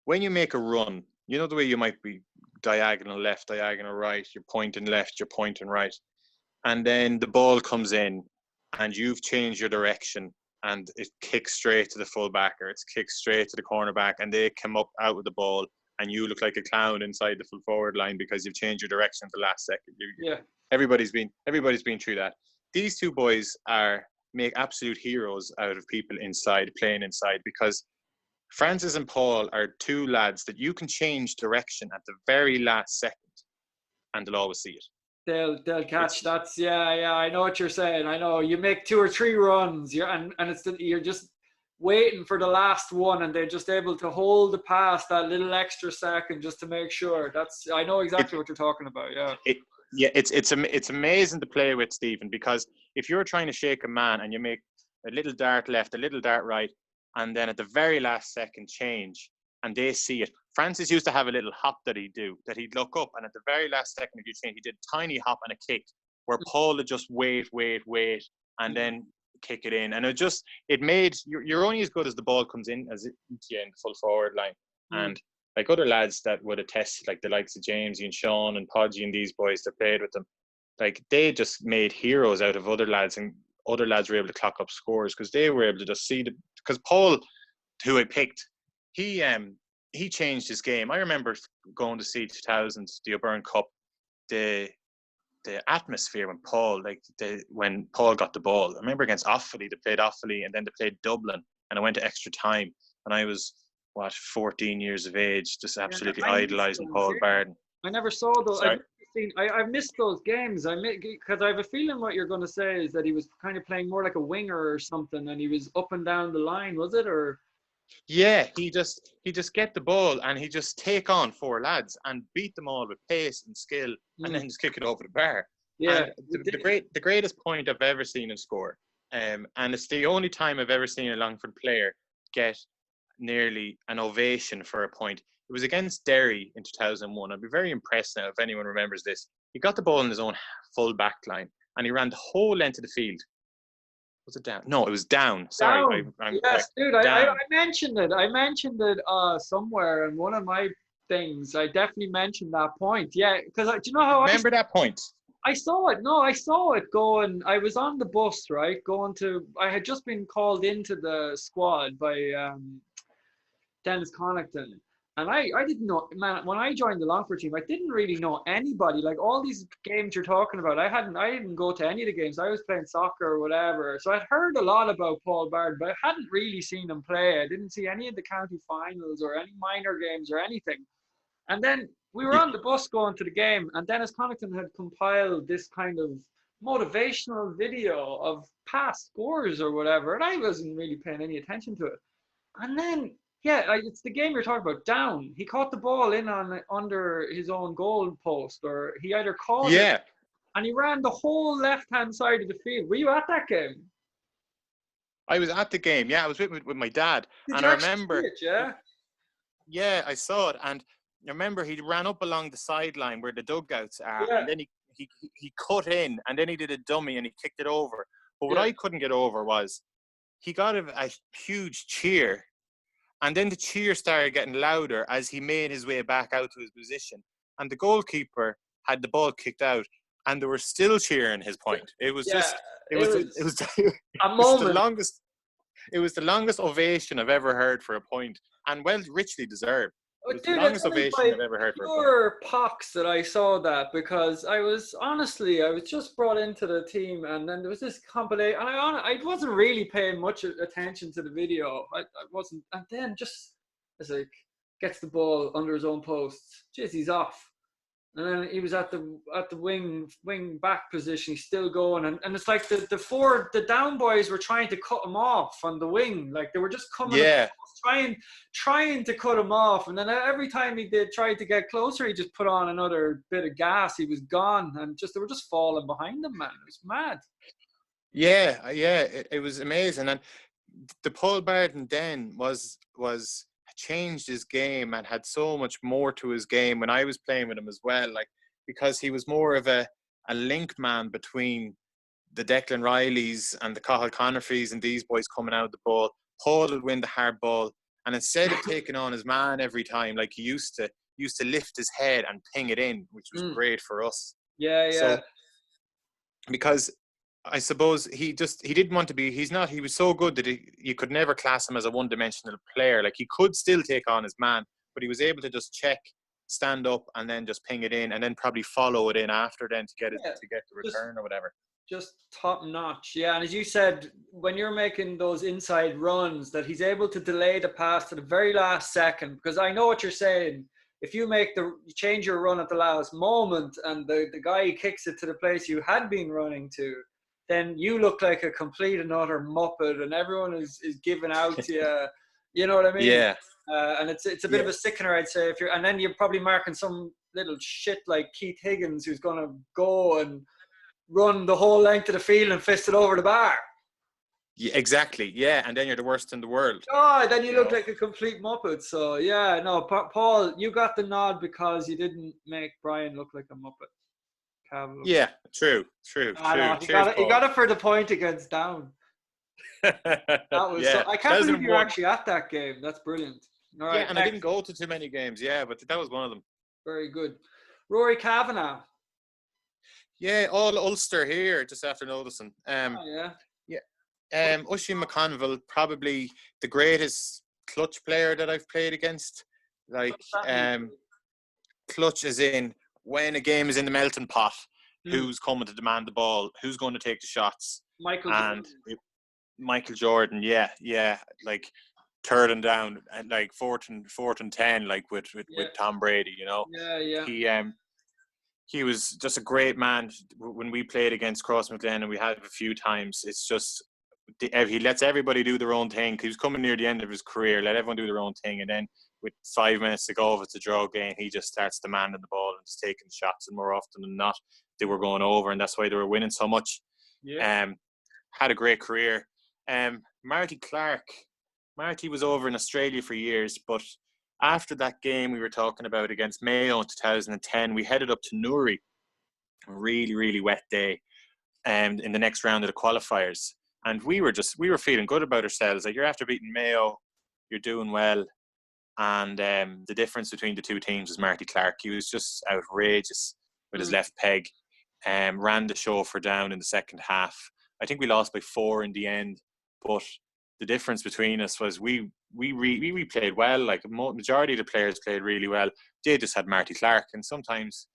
Speaker 2: when you make a run, you know the way you might be diagonal left, diagonal right, you're pointing left, you're pointing right, and then the ball comes in and you've changed your direction and it kicks straight to the fullback or it's kicked straight to the cornerback and they come up out with the ball and you look like a clown inside the full forward line because you've changed your direction at the last second. Everybody's been through that. These 2 boys make absolute heroes out of people playing inside, because Francis and Paul are 2 lads that you can change direction at the very last second and they'll always see it.
Speaker 1: They'll catch that. Yeah. I know what you're saying. I know you make 2 or 3 runs, you're just waiting for the last one, and they're just able to hold the pass that little extra second just to make sure. I know exactly what you're talking about. Yeah.
Speaker 2: It's amazing to play with, Stephen, because if you're trying to shake a man and you make a little dart left, a little dart right, and then at the very last second change, and they see it. Francis used to have a little hop that he'd look up, and at the very last second, if you change, he did a tiny hop and a kick, where Paul would just wait, and then kick it in. And it made, you're only as good as the ball comes in as it into you in the full forward line. And like other lads that would attest, like the likes of Jamesy and Sean and Podgy and these boys that played with them, like they just made heroes out of other lads, and other lads were able to clock up scores because they were able to just see because Paul, who I picked, he changed his game. I remember going to see 2000, the O'Byrne Cup, the atmosphere when Paul got the ball. I remember against Offaly, they played Offaly and then they played Dublin, and I went to extra time, and I was 14 years of age, just absolutely idolising Paul Barden.
Speaker 1: I never saw those. I've missed those games. Because I have a feeling what you're going to say is that he was kind of playing more like a winger or something, and he was up and down the line. Was it, or?
Speaker 2: Yeah, he just get the ball and he just take on 4 lads and beat them all with pace and skill, and then just kick it over the bar.
Speaker 1: Yeah,
Speaker 2: and the greatest point I've ever seen him score, and it's the only time I've ever seen a Longford player get nearly an ovation for a point. It was against Derry in 2001. I'd be very impressed now if anyone remembers this. He got the ball in his own full back line and he ran the whole length of the field. Was it down? No, it was down. Sorry.
Speaker 1: Yes, dude. I mentioned it. I mentioned it somewhere in one of my things. I definitely mentioned that point. Yeah, because do you know how
Speaker 2: remember that point?
Speaker 1: I saw it. No, I saw it going. I was on the bus, right? I had just been called into the squad by Dennis Connaughton. And I didn't know, man, when I joined the Longford team, I didn't really know anybody. Like all these games you're talking about, I didn't go to any of the games. I was playing soccer or whatever. So I'd heard a lot about Paul Barden, but I hadn't really seen him play. I didn't see any of the county finals or any minor games or anything. And then we were on the bus going to the game, and Dennis Connaughton had compiled this kind of motivational video of past scores or whatever, and I wasn't really paying any attention to it. And then it's the game you're talking about. Down, he caught the ball in under his own goal post, or he either caught it, and he ran the whole left-hand side of the field. Were you at that game?
Speaker 2: I was at the game. Yeah, I was with my dad, and I remember. Yeah, I saw it, and I remember he ran up along the sideline where the dugouts are, and then he cut in, and then he did a dummy and he kicked it over. But what I couldn't get over was he got a huge cheer, and then the cheer started getting louder as he made his way back out to his position. And the goalkeeper had the ball kicked out, and they were still cheering his point. It was just, it was
Speaker 1: a moment.
Speaker 2: It was the longest ovation I've ever heard for a point, and well, richly deserved. It was the longest ovation I've ever heard for a point.
Speaker 1: Pure pox that I saw that, because I was just brought into the team, and then there was this compilation, and I wasn't really paying much attention to the video. I wasn't, and then just as like gets the ball under his own post, jeez, he's off. And then he was at the wing back position. He's still going, and it's like the down boys were trying to cut him off on the wing. Like they were just coming, trying to cut him off. And then every time he tried to get closer, he just put on another bit of gas. He was gone, and they were just falling behind him, man. It was mad.
Speaker 2: Yeah, it was amazing. And the Paul Barton then was changed his game and had so much more to his game when I was playing with him as well, like, because he was more of a link man between the Declan Rileys and the Cathal Conifeys and these boys coming out of the ball. Paul would win the hard ball, and instead of taking on his man every time like he used to lift his head and ping it in, which was great for us. So, because I suppose he didn't want to be, he was so good that you could never class him as a one-dimensional player. Like, he could still take on his man, but he was able to just check, stand up, and then just ping it in, and then probably follow it in after then to get the return or whatever.
Speaker 1: Just top notch. Yeah, and as you said, when you're making those inside runs, that he's able to delay the pass to the very last second, because I know what you're saying. If you change your run at the last moment and the guy kicks it to the place you had been running to, then you look like a complete and utter muppet, and everyone is giving out to you. You know what I mean?
Speaker 2: Yeah.
Speaker 1: And it's a bit of a sickener, I'd say. And then you're probably marking some little shit like Keith Higgins, who's going to go and run the whole length of the field and fist it over the bar.
Speaker 2: Yeah, exactly. Yeah, and then you're the worst in the world.
Speaker 1: Oh, then you look like a complete muppet. So yeah, no, Paul, you got the nod because you didn't make Brian look like a muppet.
Speaker 2: Yeah, true.
Speaker 1: He got it for the point against Down. That was I can't believe you were actually at that game. That's brilliant. All right,
Speaker 2: and I didn't go to too many games, but that was one of them.
Speaker 1: Very good. Rory Kavanagh.
Speaker 2: Yeah, all Ulster here, just after noticing. Oisin McConville, probably the greatest clutch player that I've played against. Like, clutch as in, when a game is in the melting pot, who's coming to demand the ball, who's going to take the shots. Michael Jordan, like third and down, and like fourth and 10, like with Tom Brady, you know. He was just a great man. When we played against Crossmaglen, and we had a few times, it's just he lets everybody do their own thing. He was coming near the end of his career, let everyone do their own thing, and then with 5 minutes to go, if it's a draw game, he just starts demanding the ball and just taking shots, and more often than not, they were going over, and that's why they were winning so much. Had a great career. Marty Clark. Marty was over in Australia for years, but after that game we were talking about against Mayo in 2010, we headed up to Newry, a really, really wet day, in the next round of the qualifiers. And we were feeling good about ourselves. Like, you're after beating Mayo, you're doing well. And the difference between the two teams was Marty Clark. He was just outrageous with his left peg. Ran the show for Down in the second half. I think we lost by 4 in the end. But the difference between us was we played well. Like, majority of the players played really well. They just had Marty Clark. And sometimes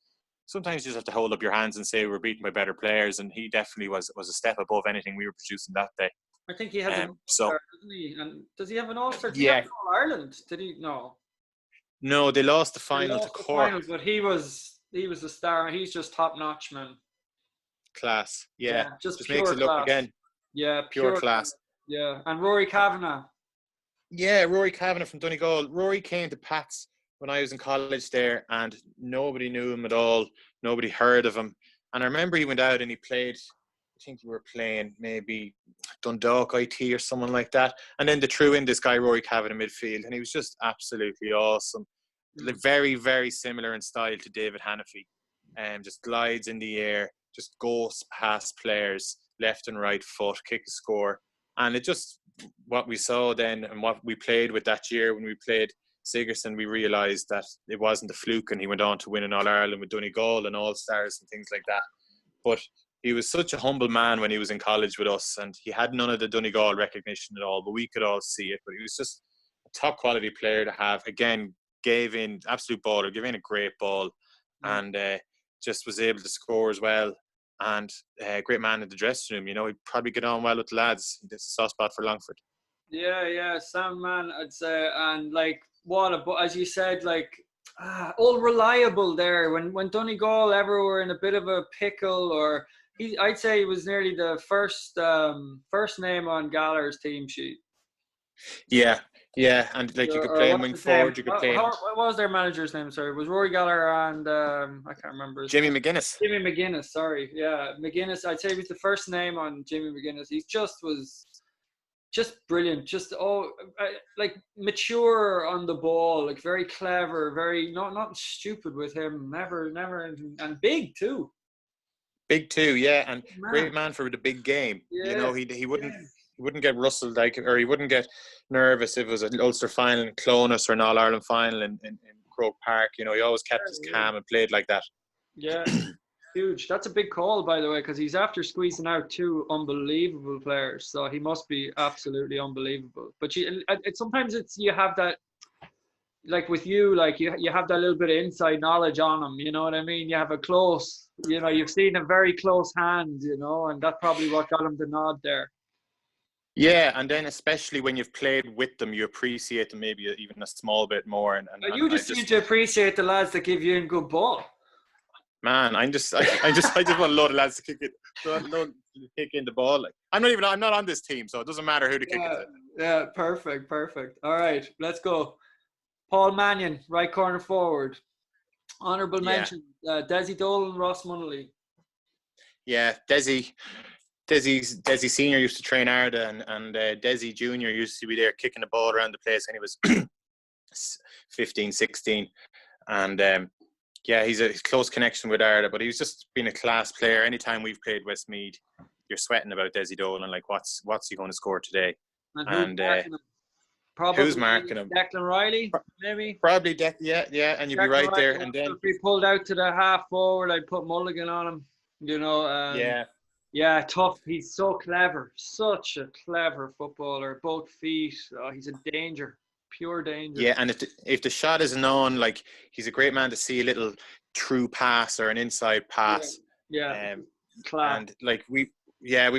Speaker 2: you just have to hold up your hands and say we're beaten by better players. And he definitely was a step above anything we were producing that day.
Speaker 1: I think he has an All-Star, doesn't he? And does he have an All-Star? Did he have All-Ireland? Did he? No.
Speaker 2: No, they lost the final to Cork.
Speaker 1: Final, but he was a star. He's just top notch, man.
Speaker 2: Class. Yeah.
Speaker 1: Just
Speaker 2: makes it look again.
Speaker 1: Yeah,
Speaker 2: pure class.
Speaker 1: Yeah. And Rory Kavanagh.
Speaker 2: Yeah, Rory Kavanagh from Donegal. Rory came to Pats when I was in college there, and nobody knew him at all. Nobody heard of him. And I remember he went out and he played, I think we were playing maybe Dundalk IT or someone like that. And then they threw in this guy, Rory Kavanagh, midfield, and he was just absolutely awesome. Very, very similar in style to David Hanafy. Just glides in the air, just goes past players. left and right foot, kick a score. And it just, what we saw then and what we played with that year when we played Sigerson, we realised that it wasn't a fluke, and he went on to win an All-Ireland with Donegal and All-Stars and things like that. But he was such a humble man when he was in college with us, and he had none of the Donegal recognition at all, but we could all see it. But he was just a top quality player to have. Again, gave in, absolute baller, gave in a great ball, and just was able to score as well. And a great man in the dressing room. You know, he'd probably get on well with the lads. He's a soft spot for Longford.
Speaker 1: Yeah, sound man, I'd say. And like, but as you said, like, all reliable there. When Donegal ever were in a bit of a pickle, or I'd say he was nearly the first name on Gallagher's team sheet.
Speaker 2: Yeah, and like you could play him wing forward, you could play him.
Speaker 1: What was their manager's name? Sorry, it was Rory Gallagher and I can't remember.
Speaker 2: Jimmy McGuinness.
Speaker 1: Jimmy McGuinness, sorry. Yeah, McGuinness. I'd say he was the first name on Jimmy McGuinness. He was just brilliant. Just like mature on the ball, like very clever, very not stupid with him. Never, and big too.
Speaker 2: Big too, yeah, and great man for the big game.
Speaker 1: Yeah,
Speaker 2: you know, he wouldn't get rustled, like, or he wouldn't get nervous if it was an Ulster final in Clonus or an All-Ireland final in Croke Park. You know, he always kept his calm and played like that. Yeah,
Speaker 1: huge. That's a big call, by the way, because he's after squeezing out two unbelievable players, so he must be absolutely unbelievable. But sometimes you have that, like with you, like you have that little bit of inside knowledge on him. You know what I mean? You have a close, you've seen a very close hand, and that's probably what got him the nod there.
Speaker 2: Yeah, and then especially when you've played with them, you appreciate them maybe even a small bit more. And
Speaker 1: you just seem to appreciate the lads that give you a good ball.
Speaker 2: Man, I just want a load of lads to kick in the ball. Like, I'm not on this team, so it doesn't matter who to kick it.
Speaker 1: Yeah, perfect. All right, let's go. Paul Mannion, right corner forward. Honourable mention, Desi Dolan, Ross Munnelly.
Speaker 2: Yeah, Desi Senior used to train Arda, and Desi Junior used to be there kicking the ball around the place when he was 15, 16. And he's a close connection with Arda, but he's just been a class player. Anytime we've played Westmeath, you're sweating about Desi Dolan, like what's he going to score today?
Speaker 1: And probably
Speaker 2: who's marking him?
Speaker 1: Declan Riley, maybe.
Speaker 2: Probably and you'd Declan be right Riley, there. And then
Speaker 1: if he pulled out to the half forward, I'd put Mulligan on him. Yeah, tough. He's so clever. Such a clever footballer. Both feet. Oh, he's a danger. Pure danger.
Speaker 2: Yeah, and if the shot isn't on, like, he's a great man to see a little true pass or an inside pass.
Speaker 1: Yeah.
Speaker 2: And like we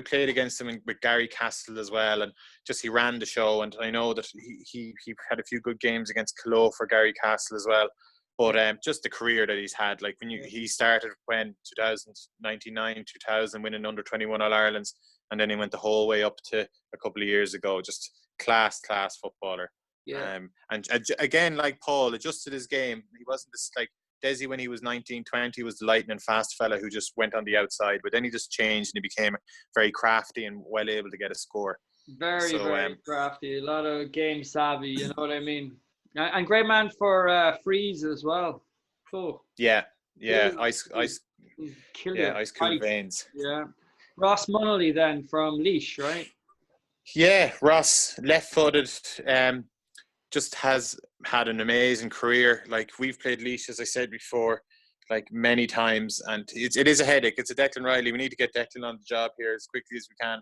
Speaker 2: played against him with Gary Castle as well, and just he ran the show. And I know that he had a few good games against Cologne for Gary Castle as well. But just the career that he's had, like he started when 1999, 2000, winning under 21 All-Irelands, and then he went the whole way up to a couple of years ago. Just class footballer.
Speaker 1: Yeah.
Speaker 2: And again, like Paul, adjusted his game. He wasn't this like Desi when he was 19, 20 was the lightning fast fella who just went on the outside, but then he just changed and he became very crafty and well able to get a score.
Speaker 1: Very crafty. A lot of game savvy. You know what I mean? And great man for freeze as well. Cool.
Speaker 2: Yeah. Ice cool veins.
Speaker 1: Yeah. Ross Munnelly then from Laois, right?
Speaker 2: Yeah, Ross, left-footed, just has had an amazing career. Like, we've played Laois, as I said before, like many times, and it is a headache. It's a Declan Riley. We need to get Declan on the job here as quickly as we can.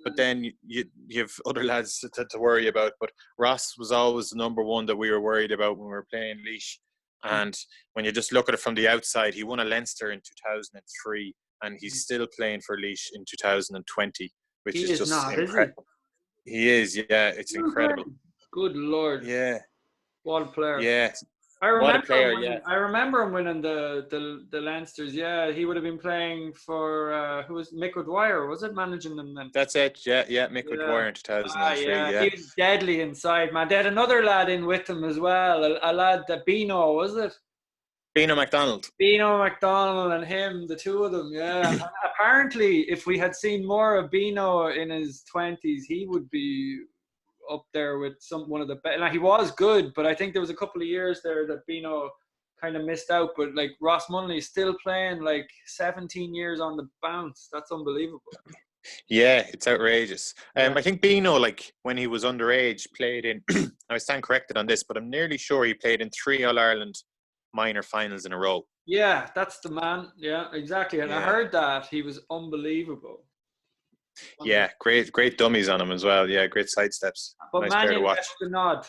Speaker 2: But then you have other lads to worry about. But Ross was always the number one that we were worried about when we were playing Laois. And when you just look at it from the outside, he won a Leinster in 2003, and he's still playing for Laois in 2020, which is just incredible. He is, yeah. It's incredible.
Speaker 1: Good Lord.
Speaker 2: Yeah.
Speaker 1: What a player.
Speaker 2: Yeah.
Speaker 1: I remember him winning the Leinsters. Yeah, he would have been playing for who was Mick O'Dwyer, was it, managing them then?
Speaker 2: That's it. Yeah, Mick O'Dwyer in 2003. Yeah,
Speaker 1: he was deadly inside, man. They had another lad in with him as well. A lad that Beano, was it?
Speaker 2: Beano MacDonald
Speaker 1: and him, the two of them. Yeah. And apparently, if we had seen more of Beano in his 20s, he would be up there with one of the best. Now, he was good, but I think there was a couple of years there that Beano kind of missed out. But like Ross Munnelly is still playing, like 17 years on the bounce. That's unbelievable.
Speaker 2: Yeah, it's outrageous.
Speaker 1: Yeah.
Speaker 2: I think Bino, like when he was underage, played in. I stand corrected on this, but I'm nearly sure he played in 3 All Ireland minor finals in a row.
Speaker 1: Yeah, that's the man. Yeah, exactly. And I
Speaker 2: Yeah,
Speaker 1: heard that he was unbelievable.
Speaker 2: yeah, great dummies on him as well. Yeah, great sidesteps.
Speaker 1: But
Speaker 2: Nice player to
Speaker 1: Mannion
Speaker 2: watch.
Speaker 1: gets the nod.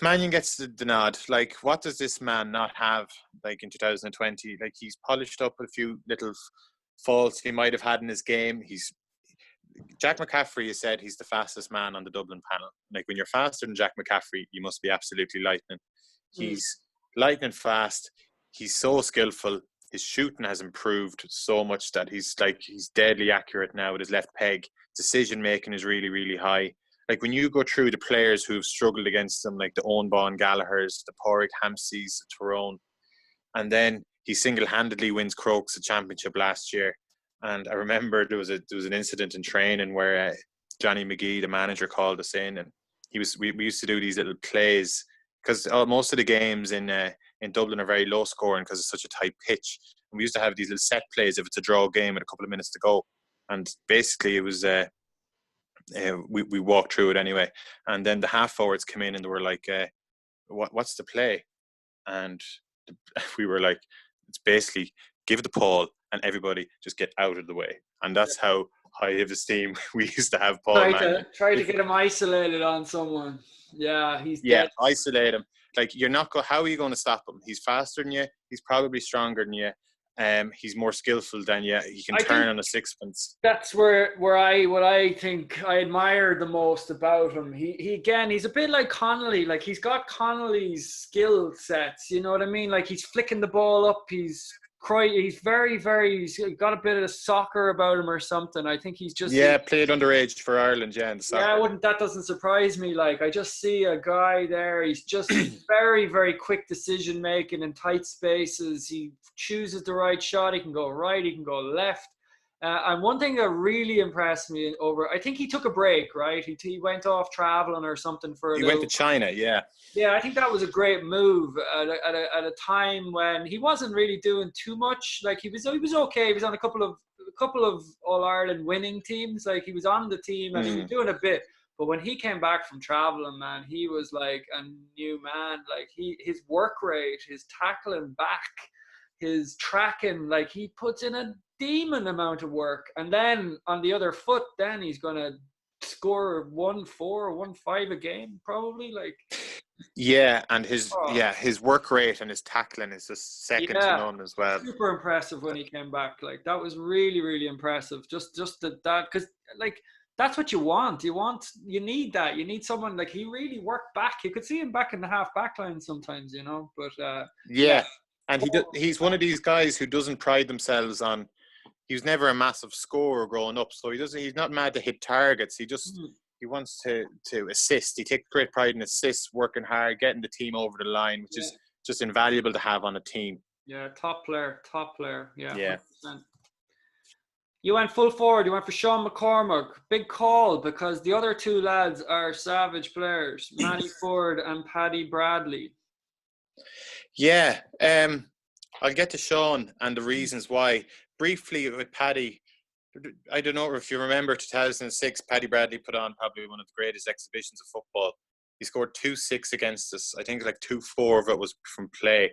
Speaker 2: Mannion gets the nod. Like, what does this man not have? Like in 2020, like he's polished up a few little faults he might have had in his game. Jack McCaffrey has said he's the fastest man on the Dublin panel. Like when you're faster than Jack McCaffrey, you must be absolutely lightning.
Speaker 1: Mm.
Speaker 2: He's lightning fast. He's so skillful. His shooting has improved so much that he's deadly accurate now with his left peg. Decision making is really, really high. Like when you go through the players who've struggled against him, like the Owen Baughan Gallaghers, the Porrick Hampseys, the Tyrone, and then he single-handedly wins Crokes the championship last year. And I remember there was an incident in training where Johnny McGee, the manager, called us in, and we used to do these little plays because most of the games in Dublin are very low scoring because it's such a tight pitch. And we used to have these little set plays if it's a draw game with a couple of minutes to go. And basically, it was we walked through it anyway. And then the half forwards came in and they were like, "What's the play?" And we were like, "It's basically give the Paul and everybody just get out of the way." And that's how high of esteem we used to have Paul Mannion.
Speaker 1: Try to get him isolated on someone. Yeah, he's
Speaker 2: Yeah,
Speaker 1: dead.
Speaker 2: isolate him. Like you're not how are you going to stop him? He's faster than you. He's probably stronger than you. He's more skillful than you. He can turn on a sixpence.
Speaker 1: That's where what I think I admire the most about him. He again, he's a bit like Connolly. Like he's got Connolly's skill sets. You know what I mean? Like he's flicking the ball up. He's he's got a bit of soccer about him or something. I think he's just
Speaker 2: Played underage for Ireland. Yeah, in the soccer.
Speaker 1: That doesn't surprise me. Like I just see a guy there. He's just very, very quick decision making in tight spaces. He chooses the right shot. He can go right. He can go left. And one thing that really impressed me I think he took a break, right? He went off traveling or something for a
Speaker 2: He went to China. Yeah.
Speaker 1: Yeah, I think that was a great move at a time when he wasn't really doing too much. Like he was okay. He was on a couple of All Ireland winning teams. Like he was on the team and he was doing a bit. But when he came back from traveling, man, he was like a new man. Like his work rate, his tackling back, his tracking, like he puts in a demon amount of work. And then on the other foot, then he's gonna score 1-4, 1-5 a game, probably. Like
Speaker 2: yeah, and his work rate and his tackling is just second to none as well.
Speaker 1: Super impressive when he came back. Like that was really, really impressive. Just that because like that's what you want. You need that. You need someone like he really worked back. You could see him back in the half back line sometimes, you know. But
Speaker 2: and he's one of these guys who doesn't pride themselves on. He was never a massive scorer growing up, so he's not mad to hit targets. He wants to assist. He takes great pride in assists, working hard, getting the team over the line, which is just invaluable to have on a team.
Speaker 1: Yeah, top player. Yeah. 100%. You went full forward. You went for Sean McCormack. Big call because the other two lads are savage players, Manny Ford and Paddy Bradley.
Speaker 2: Yeah, I'll get to Sean and the reasons why. Briefly with Paddy, I don't know if you remember 2006, Paddy Bradley put on probably one of the greatest exhibitions of football. He scored 2-6 against us. I think like 2-4 of it was from play.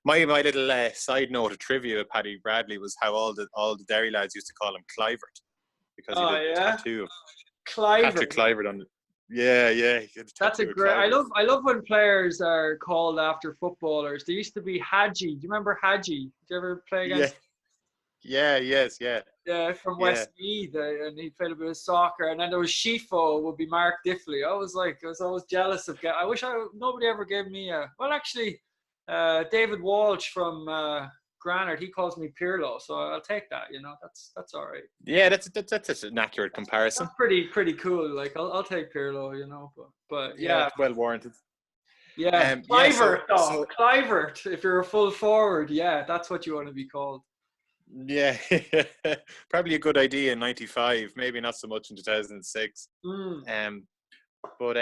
Speaker 2: My little side note of trivia with Paddy Bradley was how all the Derry lads used to call him Clivert because he did a tattoo of Patrick Clivert on it. Yeah.
Speaker 1: That's a great. I love when players are called after footballers. There used to be Hadji. Do you remember Hadji? Did you ever play against?
Speaker 2: Yeah.
Speaker 1: Yeah, from Westmeath, and he played a bit of soccer. And then there was Shifo, would be Mark Diffley. I was always jealous of. I wish nobody ever gave me a. Well, actually, David Walsh from Granard, he calls me Pirlo, so I'll take that. You know, that's all right.
Speaker 2: Yeah, that's an accurate comparison.
Speaker 1: That's pretty cool. Like I'll take Pirlo. You know, but yeah,
Speaker 2: it's well warranted.
Speaker 1: Yeah, Clivert, Clivert. If you're a full forward, that's what you want to be called.
Speaker 2: Yeah, probably a good idea in '95. Maybe not so much in 2006. But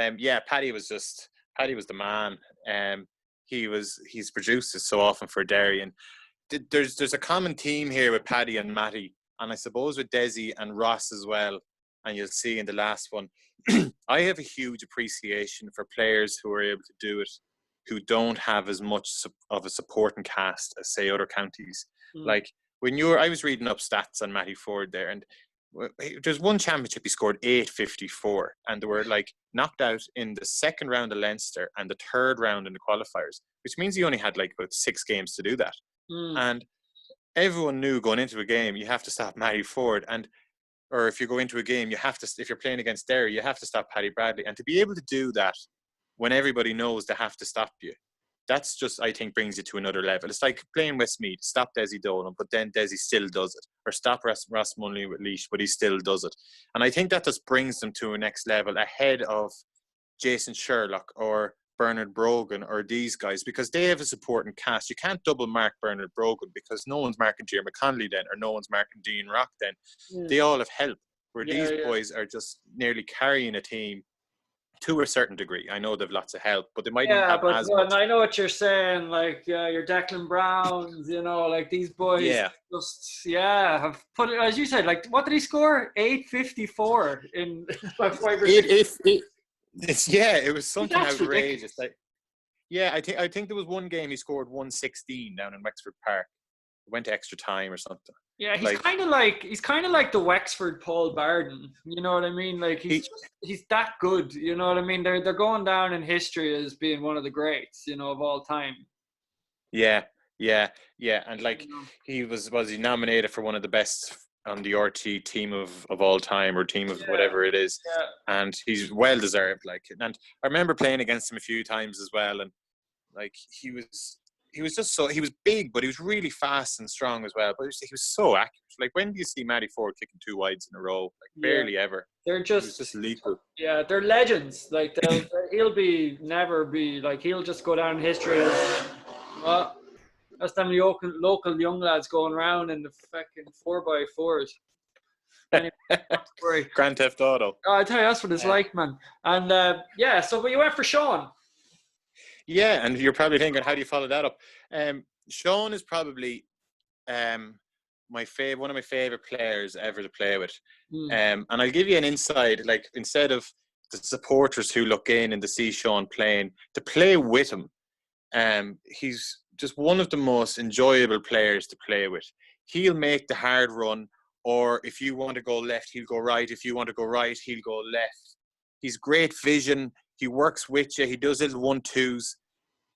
Speaker 2: Paddy was the man. He's produced it so often for Derry, and there's a common theme here with Paddy and Matty And I suppose with Desi and Ross as well, and you'll see in the last one, I have a huge appreciation for players who are able to do it, who don't have as much of a supporting cast as, say, other counties. Like, I was reading up stats on Matty Ford there, and there's one championship he scored 854, and they were like knocked out in the second round of Leinster and the third round in the qualifiers, which means he only had like about 6 games to do that. And everyone knew going into a game, you have to stop Matty Ford, or if you go into a game, you have to, if you're playing against Derry, you have to stop Paddy Bradley. And to be able to do that when everybody knows they have to stop you, that's just, I think, brings you to another level. It's like playing Westmeath, stop Desi Dolan, but then Desi still does it. Or stop Ross Munley with Leash, but he still does it. And I think that just brings them to a next level ahead of Jason Sherlock or Bernard Brogan or these guys, because they have a supporting cast. You can't double mark Bernard Brogan because no one's marking Jeremy Connolly then, or no one's marking Dean Rock then. They all have help, where these boys are just nearly carrying a team to a certain degree. I know they've lots of help, but they might not have as much.
Speaker 1: I know what you're saying. Like your Declan Browns, like these boys. Just have put it, as you said. Like, what did he score? 854 in 5 or 6.
Speaker 2: It was something outrageous. Like, I think there was one game he scored 116 down in Wexford Park. Went to extra time or something. Yeah,
Speaker 1: he's kind of like the Wexford Paul Barden. You know what I mean? Like he's that good. You know what I mean? They're going down in history as being one of the greats, of all time.
Speaker 2: Yeah, and like he was he nominated for one of the best on the RT team of all time, or team of whatever it is, and he's well deserved. Like, and I remember playing against him a few times as well, and like he was just so, he was big, but he was really fast and strong as well. But he was so accurate. Like, when do you see Matty Ford kicking 2 wides in a row? Like, barely ever.
Speaker 1: They're just
Speaker 2: lethal.
Speaker 1: Yeah, they're legends. Like, he'll just go down in history as that's them local young lads going around in the fucking 4x4s. Anyway,
Speaker 2: Grand Theft Auto.
Speaker 1: Oh, I tell you, that's what it's like, man. And but you went for Sean.
Speaker 2: Yeah, and you're probably thinking, how do you follow that up? Sean is probably one of my favorite players ever to play with. And I'll give you an insight. Like, instead of the supporters who look in and to see Sean playing, to play with him, he's just one of the most enjoyable players to play with. He'll make the hard run, or if you want to go left, he'll go right. If you want to go right, he'll go left. He's great vision. He works with you. He does little 1-2s.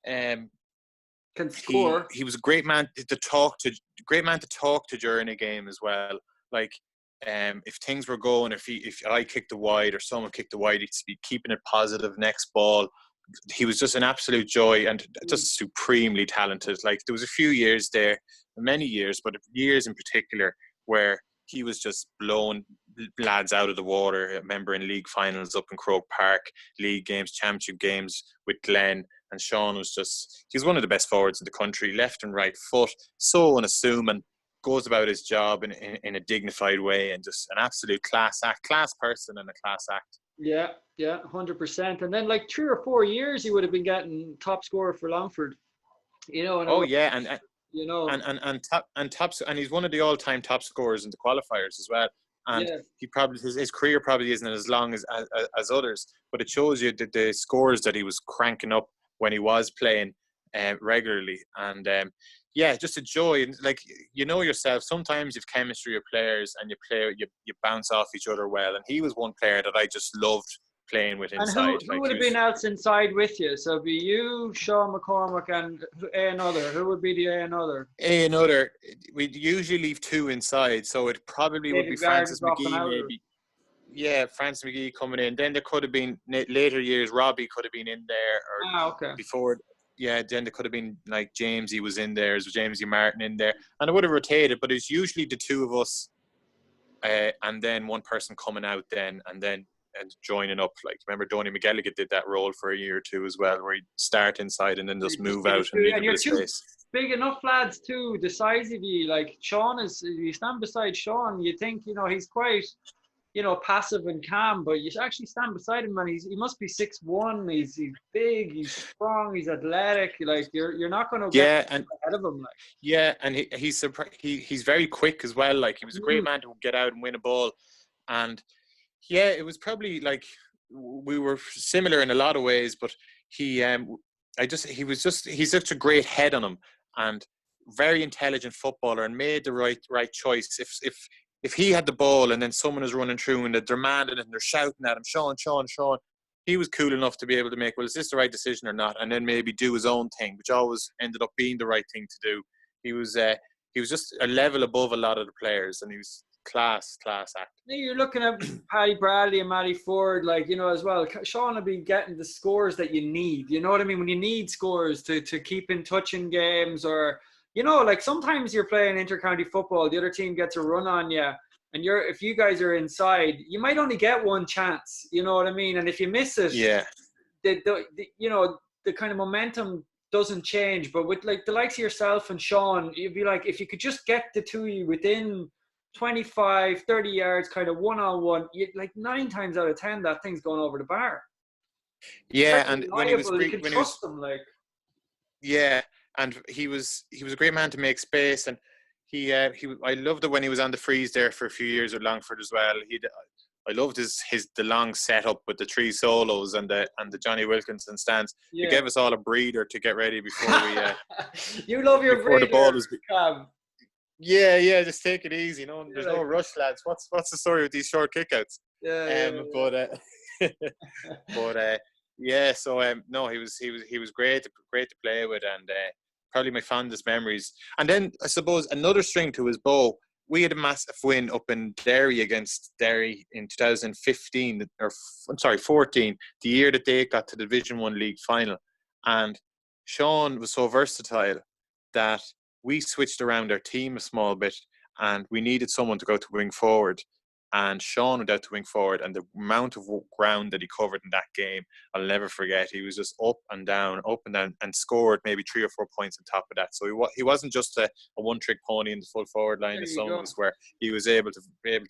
Speaker 1: Can score.
Speaker 2: He was a great man to talk to during a game as well. Like, if things were going, if I kicked a wide or someone kicked a wide, he'd be keeping it positive next ball. He was just an absolute joy and just supremely talented. Like, there was a few years there, many years, but years in particular, where he was just blowing lads out of the water. I remember in league finals up in Croke Park, league games, championship games with Glenn. And Sean he's one of the best forwards in the country, left and right foot, so unassuming, goes about his job in a dignified way, and just an absolute class person and a class act.
Speaker 1: Yeah, 100%. And then, like, 3 or 4 years, he would have been getting top scorer for Longford. And
Speaker 2: he's one of the all-time top scorers in the qualifiers as well. And he probably his career probably isn't as long as others, but it shows you the scores that he was cranking up when he was playing regularly. And just a joy. And like, yourself, sometimes you've chemistry with players and you bounce off each other well. And he was one player that I just loved playing with inside.
Speaker 1: And who would have been else inside with you? So it'd be you, Sean McCormack, and another. Who would be the another?
Speaker 2: Another. We'd usually leave 2 inside, so it probably would be Francis McGee, maybe. Yeah, Francis McGee coming in. Then there could have been later years. Robbie could have been in there, or before. Yeah, then there could have been like Jamesy was in there. There's Jamesy Martin in there, and it would have rotated. But it's usually the 2 of us, and then one person coming out then, and joining up. Like, remember Donny McGilligan did that role for a year or 2 as well, where he'd start inside and then just move out and leave a bit of space.
Speaker 1: Big enough lads too, decisively. Like, Sean you stand beside Sean, you think, he's quite, passive and calm, but you should actually stand beside him, man. He must be 6'1". He's big, he's strong, he's athletic. Like you're not going to get
Speaker 2: Yeah, and
Speaker 1: ahead of him. Like
Speaker 2: he's very quick as well. Like he was a great man to get out and win a ball, and yeah, it was probably like we were similar in a lot of ways, but he's such a great head on him and very intelligent footballer and made the right choice. If he had the ball and then someone is running through and they're demanding it and they're shouting at him, Sean, he was cool enough to be able to make, well, is this the right decision or not? And then maybe do his own thing, which always ended up being the right thing to do. He was just a level above a lot of the players, and he was class act.
Speaker 1: you're looking at Paddy Bradley and Matty Ford, like, as well. Sean will be getting the scores that you need. You know what I mean? When you need scores to keep in touch in games, or, like sometimes you're playing inter-county football, the other team gets a run on you, and if you guys are inside, you might only get one chance. You know what I mean? And if you miss it, the kind of momentum doesn't change. But with like the likes of yourself and Sean, you'd be like, if you could just get the two of you within 25, 30 yards, kind of one-on-one, like 9 times out of 10, that thing's going over the bar.
Speaker 2: Yeah, and when he was
Speaker 1: them, like.
Speaker 2: Yeah, and he was a great man to make space, and I loved it when he was on the freeze there for a few years with Longford as well. I loved the long setup with the 3 solos and the Johnny Wilkinson stance.
Speaker 1: Yeah.
Speaker 2: He gave us all a breather to get ready before we.
Speaker 1: You love your
Speaker 2: before
Speaker 1: breather,
Speaker 2: the ball was.
Speaker 1: Cam.
Speaker 2: Yeah, just take it easy. There's no rush, lads. What's the story with these short kickouts? Yeah. So no, he was great to play with, and probably my fondest memories. And then I suppose another string to his bow. We had a massive win up in Derry against Derry in 2015, 14, the year that they got to the Division 1 League final. And Sean was so versatile that we switched around our team a small bit, and we needed someone to go to wing forward. And Sean went out to wing forward, and the amount of ground that he covered in that game, I'll never forget. He was just up and down, and scored maybe 3 or 4 points on top of that. So he wasn't just a one-trick pony in the full forward line as some of us were. He was able to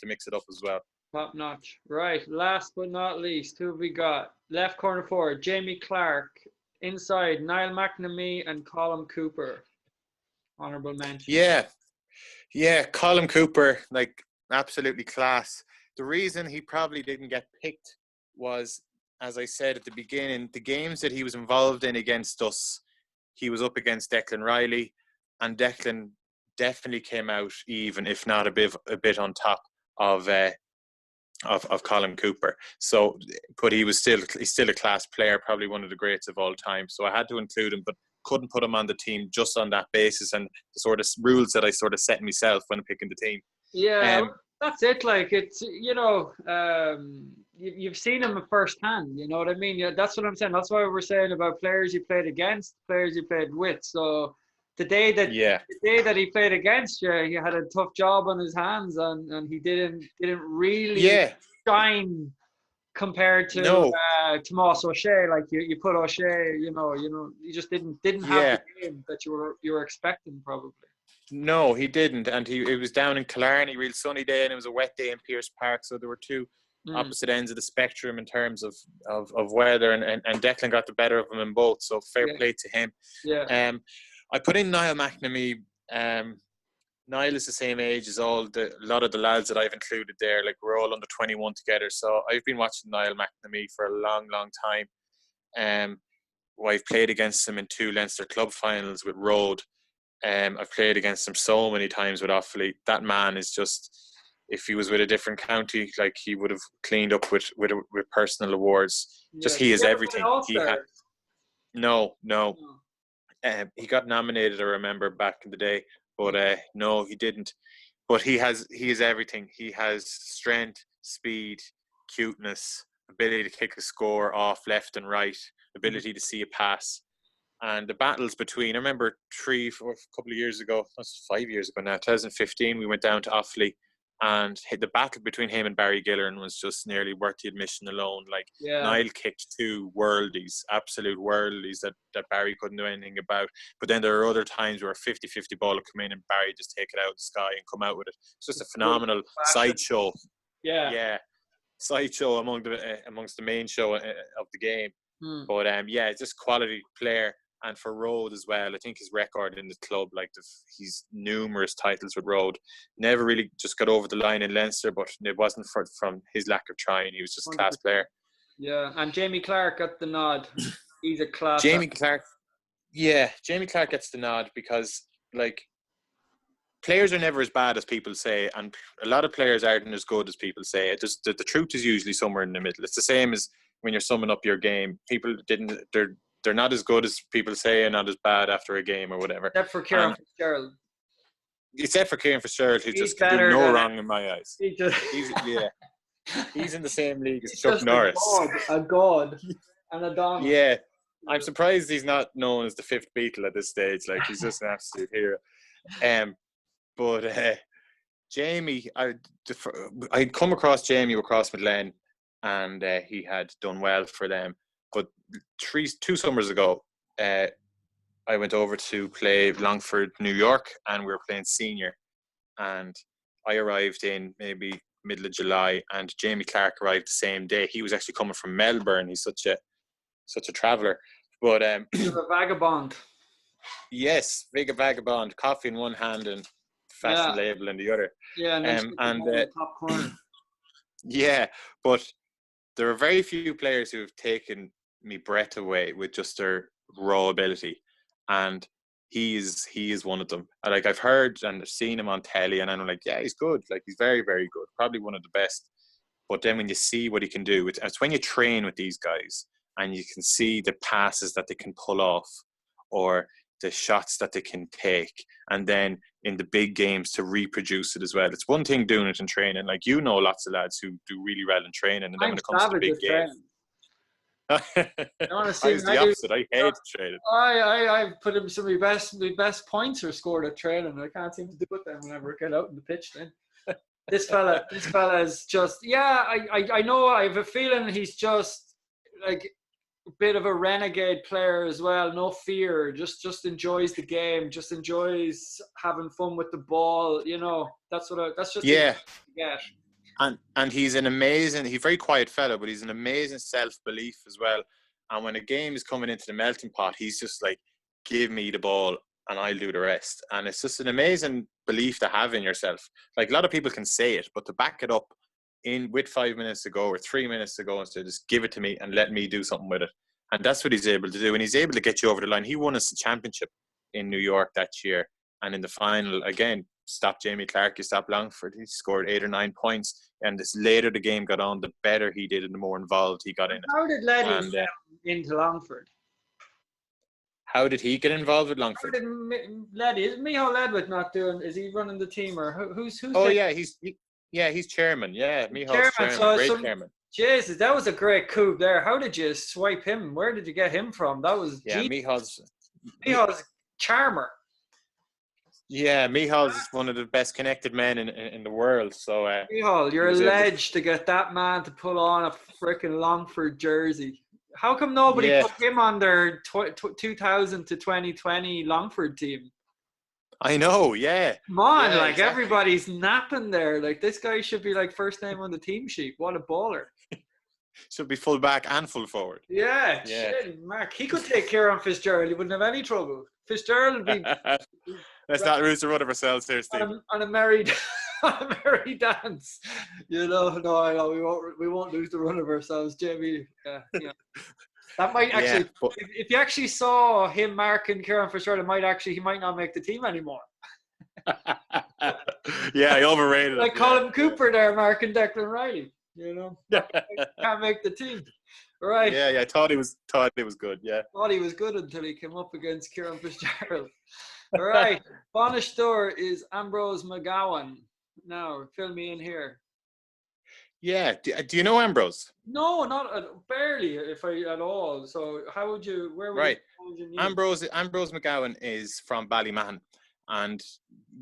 Speaker 2: mix it up as well.
Speaker 1: Top notch. Right, last but not least, who have we got? Left corner forward, Jamie Clark. Inside, Niall McNamee and Colm Cooper. Honourable mention.
Speaker 2: Yeah, Colm Cooper, like, absolutely class. The reason he probably didn't get picked was, as I said at the beginning, the games that he was involved in against us, he was up against Declan Riley, and Declan definitely came out even, if not a bit on top of Colm Cooper. So, but he's still a class player, probably one of the greats of all time. So I had to include him, but couldn't put him on the team just on that basis and the sort of rules that I sort of set myself when picking the team.
Speaker 1: Yeah, that's it. Like, it's, you've seen him firsthand. You know what I mean? Yeah, that's what I'm saying. That's why we're saying about players you played against, players you played with. So the day that he played against you, he had a tough job on his hands, and he didn't really shine compared to Tomas O'Shea. Like you put O'Shea, he just didn't have the game that you were expecting probably.
Speaker 2: No, he didn't, and it was down in Killarney, real sunny day, and it was a wet day in Pearse Park, so there were two opposite ends of the spectrum in terms of weather, and Declan got the better of him in both, so fair play to him.
Speaker 1: Yeah.
Speaker 2: I put in Niall McNamee. Niall is the same age as a lot of the lads that I've included there. Like, we're all under 21 together, so I've been watching Niall McNamee for a long, long time. I've played against him in 2 Leinster club finals with Road. I've played against him so many times with Offaly. That man is just, if he was with a different county, like, he would have cleaned up with personal awards. Just, he is everything. No. He got nominated, I remember, back in the day, but no, he didn't. But he is everything. He has strength, speed, cuteness, ability to kick a score off left and right, ability to see a pass. And the battles between, I remember a couple of years ago, that's 5 years ago now, 2015, we went down to Offaly, and the battle between him and Barry Gilleran was just nearly worth the admission alone. Like, Niall kicked 2 worldies, absolute worldies that Barry couldn't do anything about. But then there are other times where a 50-50 ball would come in and Barry just take it out of the sky and come out with it. It's just a phenomenal sideshow.
Speaker 1: Yeah.
Speaker 2: sideshow amongst the main show of the game. But yeah, just quality player. And for Road as well, I think his record in the club, like he's numerous titles with Road. Never really just got over the line in Leinster, but it wasn't from his lack of trying. He was just a class player.
Speaker 1: Yeah, and Jamie Clark got the nod. He's a class.
Speaker 2: Jamie Clark gets the nod because, like, players are never as bad as people say, and a lot of players aren't as good as people say. It just the truth is usually somewhere in the middle. It's the same as when you're summing up your game. They're not as good as people say and not as bad after a game or whatever.
Speaker 1: Except for Kieran Fitzgerald.
Speaker 2: Except for Kieran Fitzgerald, who just can do no wrong in my eyes. He's in the same league as Chuck Norris.
Speaker 1: A god and a dom.
Speaker 2: Yeah. I'm surprised he's not known as the fifth Beatle at this stage. Like, he's just an absolute hero. But Jamie, I'd come across Jamie across Midland, and he had done well for them. But 2 summers ago, I went over to play Longford, New York, and we were playing senior. And I arrived in maybe middle of July, and Jamie Clark arrived the same day. He was actually coming from Melbourne. He's such a traveller. But
Speaker 1: you're a vagabond.
Speaker 2: Yes, big a vagabond. Coffee in one hand and fashion label in the other.
Speaker 1: Yeah, and the top corner.
Speaker 2: Yeah, but there are very few players who have taken me breath away with just their raw ability, and he is one of them. Like, I've heard and seen him on telly, and I'm like, yeah, he's good. Like, he's very, very good. Probably one of the best. But then when you see what he can do, it's when you train with these guys and you can see the passes that they can pull off or the shots that they can take, and then in the big games to reproduce it as well. It's one thing doing it in training. Like, you know, lots of lads who do really well in training, and then when it comes to the big games. I was the opposite. I hate training.
Speaker 1: I put in some of my best points are scored at training. I can't seem to do it then whenever I get out in the pitch then. This fella is just, I know, I have a feeling he's just like a bit of a renegade player as well. No fear, just enjoys the game, just enjoys having fun with the ball. You know, that's just
Speaker 2: yeah.
Speaker 1: Yeah.
Speaker 2: And he's he's a very quiet fellow, but he's an amazing self-belief as well. And when a game is coming into the melting pot, he's just like, give me the ball and I'll do the rest. And it's just an amazing belief to have in yourself. Like, a lot of people can say it, but to back it up with 5 minutes to go or 3 minutes to go and say, just give it to me and let me do something with it. And that's what he's able to do. And he's able to get you over the line. He won us the championship in New York that year. And in the final, again, stopped Jamie Clark, he stopped Longford. He scored 8 or 9 points. And the later the game got on, the better he did and the more involved he got in it.
Speaker 1: How did Leddy get into Longford?
Speaker 2: How did he get involved with Longford?
Speaker 1: How did Leddy? Is Micheál Ledwith not doing? Is he running the team or who's?
Speaker 2: Oh yeah, he's chairman. Yeah, Micheál's chairman. Chairman.
Speaker 1: Jesus, that was a great coup there. How did you swipe him? Where did you get him from? That was
Speaker 2: Micheál's
Speaker 1: charmer.
Speaker 2: Yeah, Micheál's one of the best connected men in the world. So
Speaker 1: Micheál, you're alleged to get that man to pull on a freaking Longford jersey. How come nobody put him on their 2000 to 2020 Longford team?
Speaker 2: I know, yeah.
Speaker 1: Come on, exactly. Everybody's napping there. Like, this guy should be like first name on the team sheet. What a baller.
Speaker 2: Should be full back and full forward.
Speaker 1: Yeah. Shit, Mark. He could take care of Fitzgerald. He wouldn't have any trouble. Fitzgerald would be...
Speaker 2: Let's not lose the run of ourselves here, Steve.
Speaker 1: On a merry dance. You know, no, I know we won't lose the run of ourselves, Jamie. Yeah. That might actually, if you actually saw him marking Kieran Fitzgerald, he might not make the team anymore.
Speaker 2: Yeah, I overrated him.
Speaker 1: Like Colin Cooper there marking Declan Riley. You know, can't make the team. Right.
Speaker 2: Yeah. I thought he was good. Yeah.
Speaker 1: Thought he was good until he came up against Kieran Fitzgerald. All right. Bonastor is Ambrose McGowan. Now, fill me in here.
Speaker 2: Yeah. Do you know Ambrose?
Speaker 1: No, not barely, if at all. So, how would you? Where would you need?
Speaker 2: Ambrose McGowan is from Ballymahan, and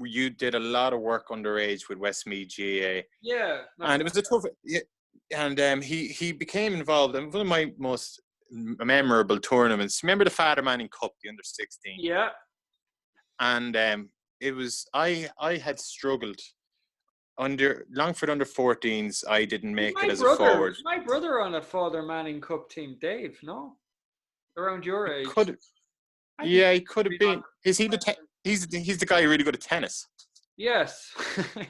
Speaker 2: you did a lot of work underage with Westmeath GAA.
Speaker 1: Yeah.
Speaker 2: And it was a tough. Yeah, and he became involved in one of my most memorable tournaments. Remember the Father Manning Cup, the under-16?
Speaker 1: Yeah.
Speaker 2: And it was I had struggled under Longford under 14s, I didn't make it
Speaker 1: My
Speaker 2: as a
Speaker 1: brother,
Speaker 2: forward.
Speaker 1: my brother on a Father Manning Cup team, Dave. No, around your
Speaker 2: He
Speaker 1: age.
Speaker 2: could,
Speaker 1: I think
Speaker 2: yeah, he could have
Speaker 1: maybe not.
Speaker 2: been. Is he he's the guy really good at tennis?
Speaker 1: Yes,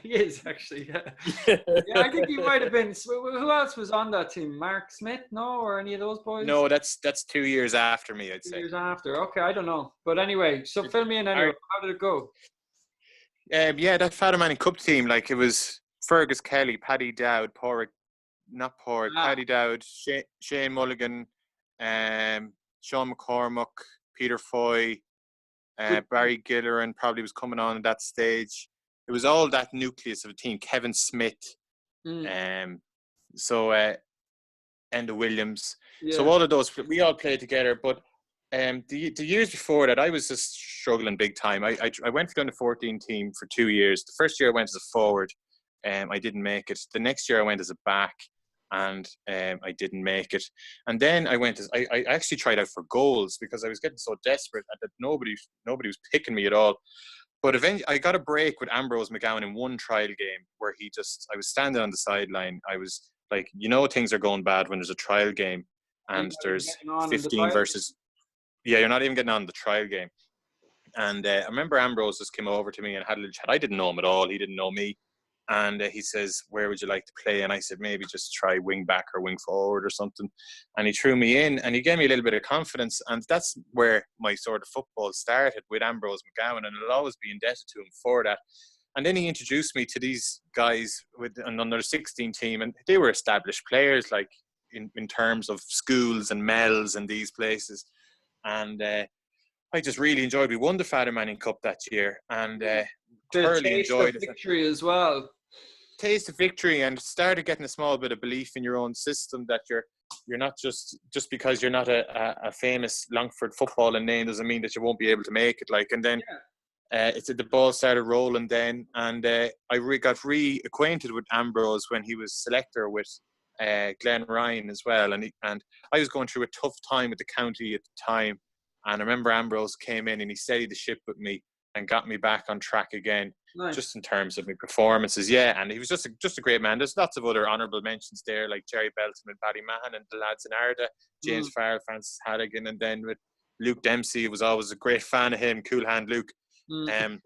Speaker 1: he is actually. Yeah, yeah. I think he
Speaker 2: Yeah.
Speaker 1: might have been. Who else was on that team? Mark Smith, no, or any of those boys?
Speaker 2: No, that's 2 years after me, I'd say.
Speaker 1: Years after. Okay, I don't know. But anyway, so fill me in anyway. How did it go?
Speaker 2: Yeah, that Father Manning Cup team, like it was Fergus Kelly, Paddy Dowd,
Speaker 1: Ah,
Speaker 2: Paddy Dowd, Shane Mulligan, Sean McCormack, Peter Foy,
Speaker 1: good.
Speaker 2: Barry Gilleran probably was coming on at that stage. It was all that nucleus of a team. Kevin Smith,
Speaker 1: Mm,
Speaker 2: um, so Enda Williams. So
Speaker 1: yeah.
Speaker 2: all of those, we all played together. But the years before that, I was just struggling big time. I went for the under 14 team for 2 years. The first year I went as a forward, I didn't make it. The next year I went as a back, and I didn't make it. And then I actually tried out for goals because I was getting so desperate that nobody was picking me at all. But eventually, I got a break with Ambrose McGowan in one trial game where I was standing on the sideline. I was like, things are going bad when there's a trial game
Speaker 1: Are you
Speaker 2: and
Speaker 1: not even
Speaker 2: there's
Speaker 1: getting on in the
Speaker 2: 15
Speaker 1: trial?
Speaker 2: versus, yeah, you're not even getting on the trial game. And I remember Ambrose just came over to me and had a little chat. I didn't know him at all. He didn't know me. And he says, where would you like to play? And I said, maybe just try wing back or wing forward or something. And he threw me in and he gave me a little bit of confidence. And that's where my sort of football started with Ambrose McGowan. And I'll always be indebted to him for that. And then he introduced me to these guys with an under 16 team. And they were established players, like in terms of schools and Mells and these places. And I just really enjoyed. We won the Father Manning Cup that year. And
Speaker 1: The
Speaker 2: thoroughly
Speaker 1: taste of
Speaker 2: enjoyed it.
Speaker 1: victory as well.
Speaker 2: Taste of victory and started getting a small bit of belief in your own system that you're not just because you're not a famous Longford footballing name doesn't mean that you won't be able to make it. Like, and then the ball started rolling then, and I got reacquainted with Ambrose when he was selector with Glen Ryan as well, and I was going through a tough time with the county at the time, and I remember Ambrose came in and he steadied the ship with me and got me back on track again.
Speaker 1: Nice.
Speaker 2: Just in terms of my performances, yeah, and he was just a great man. There's lots of other honourable mentions there, like Jerry Belton and Paddy Mahan and the lads in Arda, James Farrell, Francis Halligan, and then with Luke Dempsey, was always a great fan of him, cool hand Luke.
Speaker 1: Mm.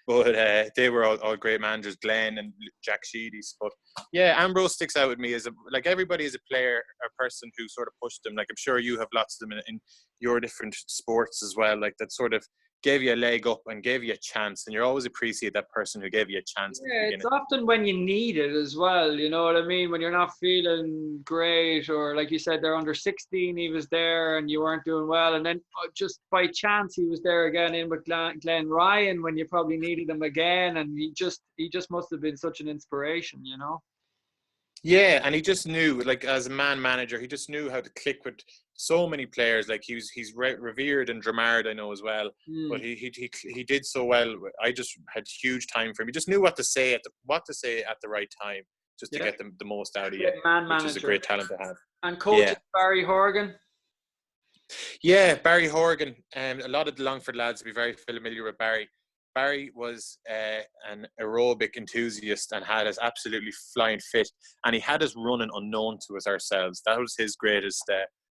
Speaker 2: But they were all great managers, Glenn and Jack Sheedy's. But yeah, Ambrose sticks out with me as like everybody is a player, a person who sort of pushed them. Like I'm sure you have lots of them in your different sports as well. Like that sort of gave you a leg up and gave you a chance, and you always appreciate that person who gave you a chance at the
Speaker 1: Yeah,
Speaker 2: beginning.
Speaker 1: it's often when you need it as well. You know what I mean? When you're not feeling great, or like you said, they're under 16, he was there and you weren't doing well. And then just by chance, he was there again in with Glenn Ryan when you probably needed him again. And he just must have been such an inspiration, you know?
Speaker 2: Yeah, and he just knew, like as a man manager, he just knew how to click with so many players. Like he's revered and Dramard, I know as well. But he did so well. I just had huge time for him. He just knew what to say at the right time, just to get the most out of you,
Speaker 1: Man
Speaker 2: which is a
Speaker 1: manager.
Speaker 2: great talent to have.
Speaker 1: And coaching Barry Horgan.
Speaker 2: Yeah, Barry Horgan. A lot of the Longford lads will be very familiar with Barry. Barry was an aerobic enthusiast and had us absolutely flying fit. And he had us running unknown to us ourselves. That was his greatest,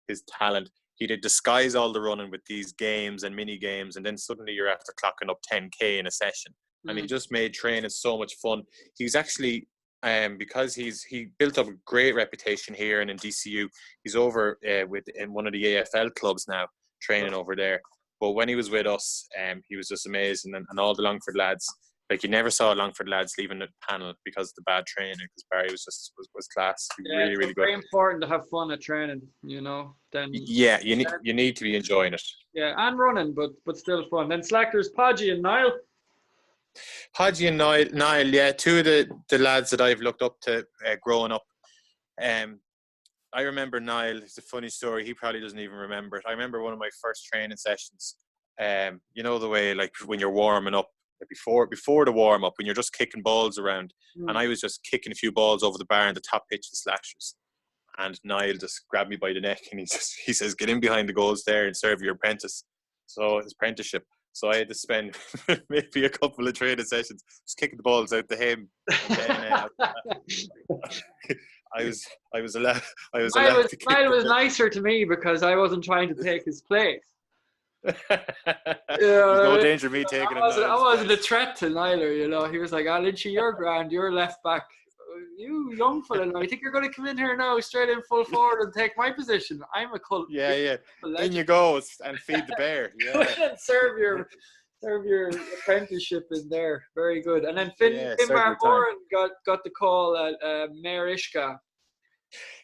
Speaker 2: his talent. He did disguise all the running with these games and mini games. And then suddenly you're after clocking up 10K in a session. And he just made training so much fun. He's actually, because he built up a great reputation here and in DCU. He's over in one of the AFL clubs now, training over there. But when he was with us, he was just amazing. And all the Longford lads, like you never saw Longford lads leaving the panel because of the bad training, because Barry was class. Really, really good.
Speaker 1: Very important to have fun at training, you know. Then
Speaker 2: yeah, you need to be enjoying it.
Speaker 1: Yeah, and running, but still fun. Then selectors Podgy and Niall.
Speaker 2: Podgy and Niall, yeah, two of the lads that I've looked up to growing up. I remember Niall. It's a funny story. He probably doesn't even remember it. I remember one of my first training sessions. You know the way, like when you're warming up, before the warm up, when you're just kicking balls around, and I was just kicking a few balls over the bar in the top pitch of the Slashers, and Niall just grabbed me by the neck and he says, "Get in behind the goals there and serve your apprentice." So his apprenticeship. So I had to spend maybe a couple of training sessions just kicking the balls out to him. And then I was allowed
Speaker 1: Niall
Speaker 2: to kick
Speaker 1: was
Speaker 2: them.
Speaker 1: nicer to me because I wasn't trying to take his place.
Speaker 2: There's no danger of me taking him.
Speaker 1: I wasn't a threat to Niall, He was like, Lynchy, you're grand, you're left back. You young fella now, you think you're going to come in here now straight in full forward and take my position? I'm a cult.
Speaker 2: Yeah. In you go and feed the bear. Yeah.
Speaker 1: serve your apprenticeship in there. Very good. And then Finn Barboran got the call at Mayor Ishka.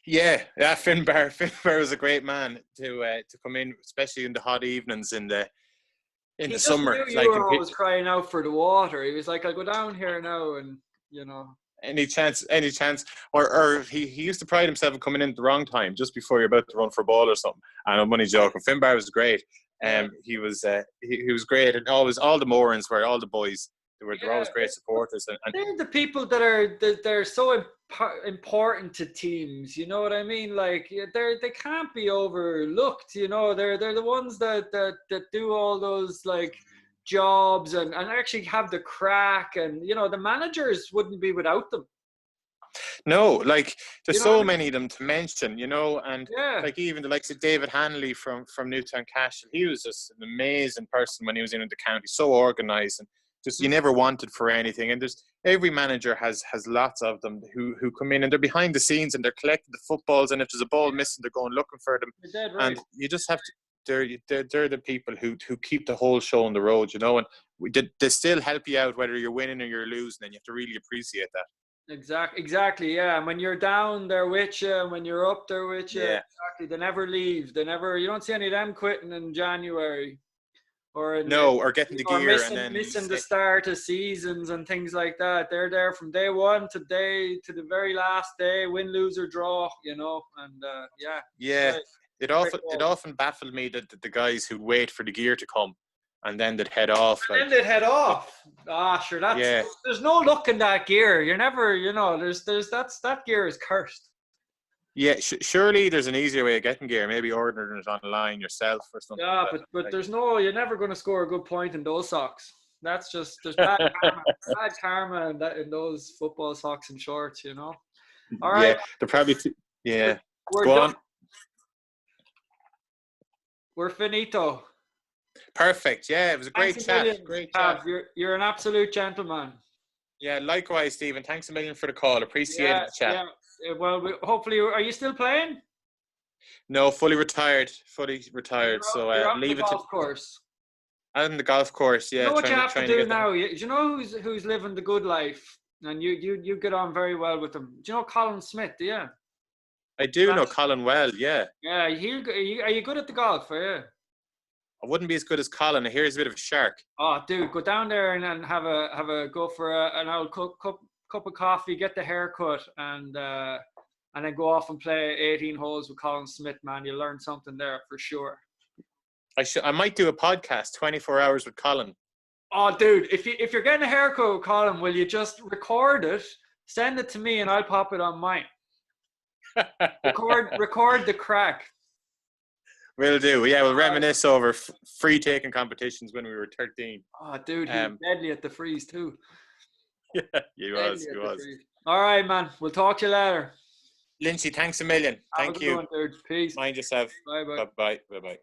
Speaker 2: Yeah, Finn Barr was a great man to come in, especially in the hot evenings in the summer.
Speaker 1: Knew you were always crying out for the water. He was like, I'll go down here now, and
Speaker 2: any chance, or he used to pride himself in coming in at the wrong time, just before you're about to run for a ball or something. And I'm only joking. Finn Barr was great. He was great, and always all the Morans were all the boys. They're always great supporters. And
Speaker 1: they're the people they're so important to teams. You know what I mean? Like they can't be overlooked. They're the ones that do all those like jobs and actually have the crack, and the managers wouldn't be without them.
Speaker 2: No, like there's so many of them to mention, and like even the likes of David Hanley from Newtown Castle, he was just an amazing person when he was in the county, so organised and just you never wanted for anything. And there's every manager has lots of them who come in and they're behind the scenes and they're collecting the footballs, and if there's a ball missing, they're going looking for them.
Speaker 1: You're dead right.
Speaker 2: And you just have to. They're the people who keep the whole show on the road, and they still help you out whether you're winning or you're losing, and you have to really appreciate that.
Speaker 1: Exactly, yeah. And when you're down, they're with you, and when you're up, they're with you.
Speaker 2: Yeah.
Speaker 1: Exactly. They never leave. You don't see any of them quitting in January. Or
Speaker 2: getting the gear
Speaker 1: missing the start of seasons and things like that. They're there from day one to the very last day, win, lose or draw, and
Speaker 2: yeah.
Speaker 1: Right.
Speaker 2: It often baffled me that the guys who'd wait for the gear to come and then they'd head off.
Speaker 1: Sure. There's no luck in that gear. You're never, that gear is cursed.
Speaker 2: Yeah, surely there's an easier way of getting gear. Maybe ordering it online yourself or something.
Speaker 1: Yeah, but there's you're never going to score a good point in those socks. That's just, there's bad karma in those football socks and shorts, All right.
Speaker 2: Yeah, they're probably
Speaker 1: We're
Speaker 2: Go
Speaker 1: done.
Speaker 2: on.
Speaker 1: We're finito.
Speaker 2: Perfect. Yeah, it was a great chat. Great chat.
Speaker 1: You're an absolute gentleman.
Speaker 2: Yeah, likewise, Stephen. Thanks a million for the call. Appreciate the chat.
Speaker 1: Yeah. Well, hopefully, are you still playing?
Speaker 2: No, fully retired. So
Speaker 1: you're
Speaker 2: leave
Speaker 1: the
Speaker 2: it
Speaker 1: golf course.
Speaker 2: On the golf course, yeah.
Speaker 1: You know what you have to do now? Do you know who's living the good life? And you get on very well with them. Do you know Colin Smith? Yeah.
Speaker 2: I do know Colin well, yeah.
Speaker 1: Yeah, are you good at the golf? Yeah.
Speaker 2: I wouldn't be as good as Colin. I hear he's a bit of a shark.
Speaker 1: Oh, dude, go down there and have a go for an old cup of coffee, get the haircut, and then go off and play 18 holes with Colin Smith. Man, you'll learn something there for sure.
Speaker 2: I might do a podcast, 24 hours with Colin.
Speaker 1: Oh, dude, if you're getting a haircut with Colin, will you just record it, send it to me, and I'll pop it on mine. record the crack.
Speaker 2: Will do. Yeah, we'll reminisce over free taking competitions when we were 13.
Speaker 1: Oh, dude, he was deadly at the freeze too.
Speaker 2: Yeah, he was.
Speaker 1: All right, man. We'll talk to you later.
Speaker 2: Lynchy, thanks a million. Thank you.
Speaker 1: One, dude. Peace.
Speaker 2: Mind yourself.
Speaker 1: Bye.
Speaker 2: Bye.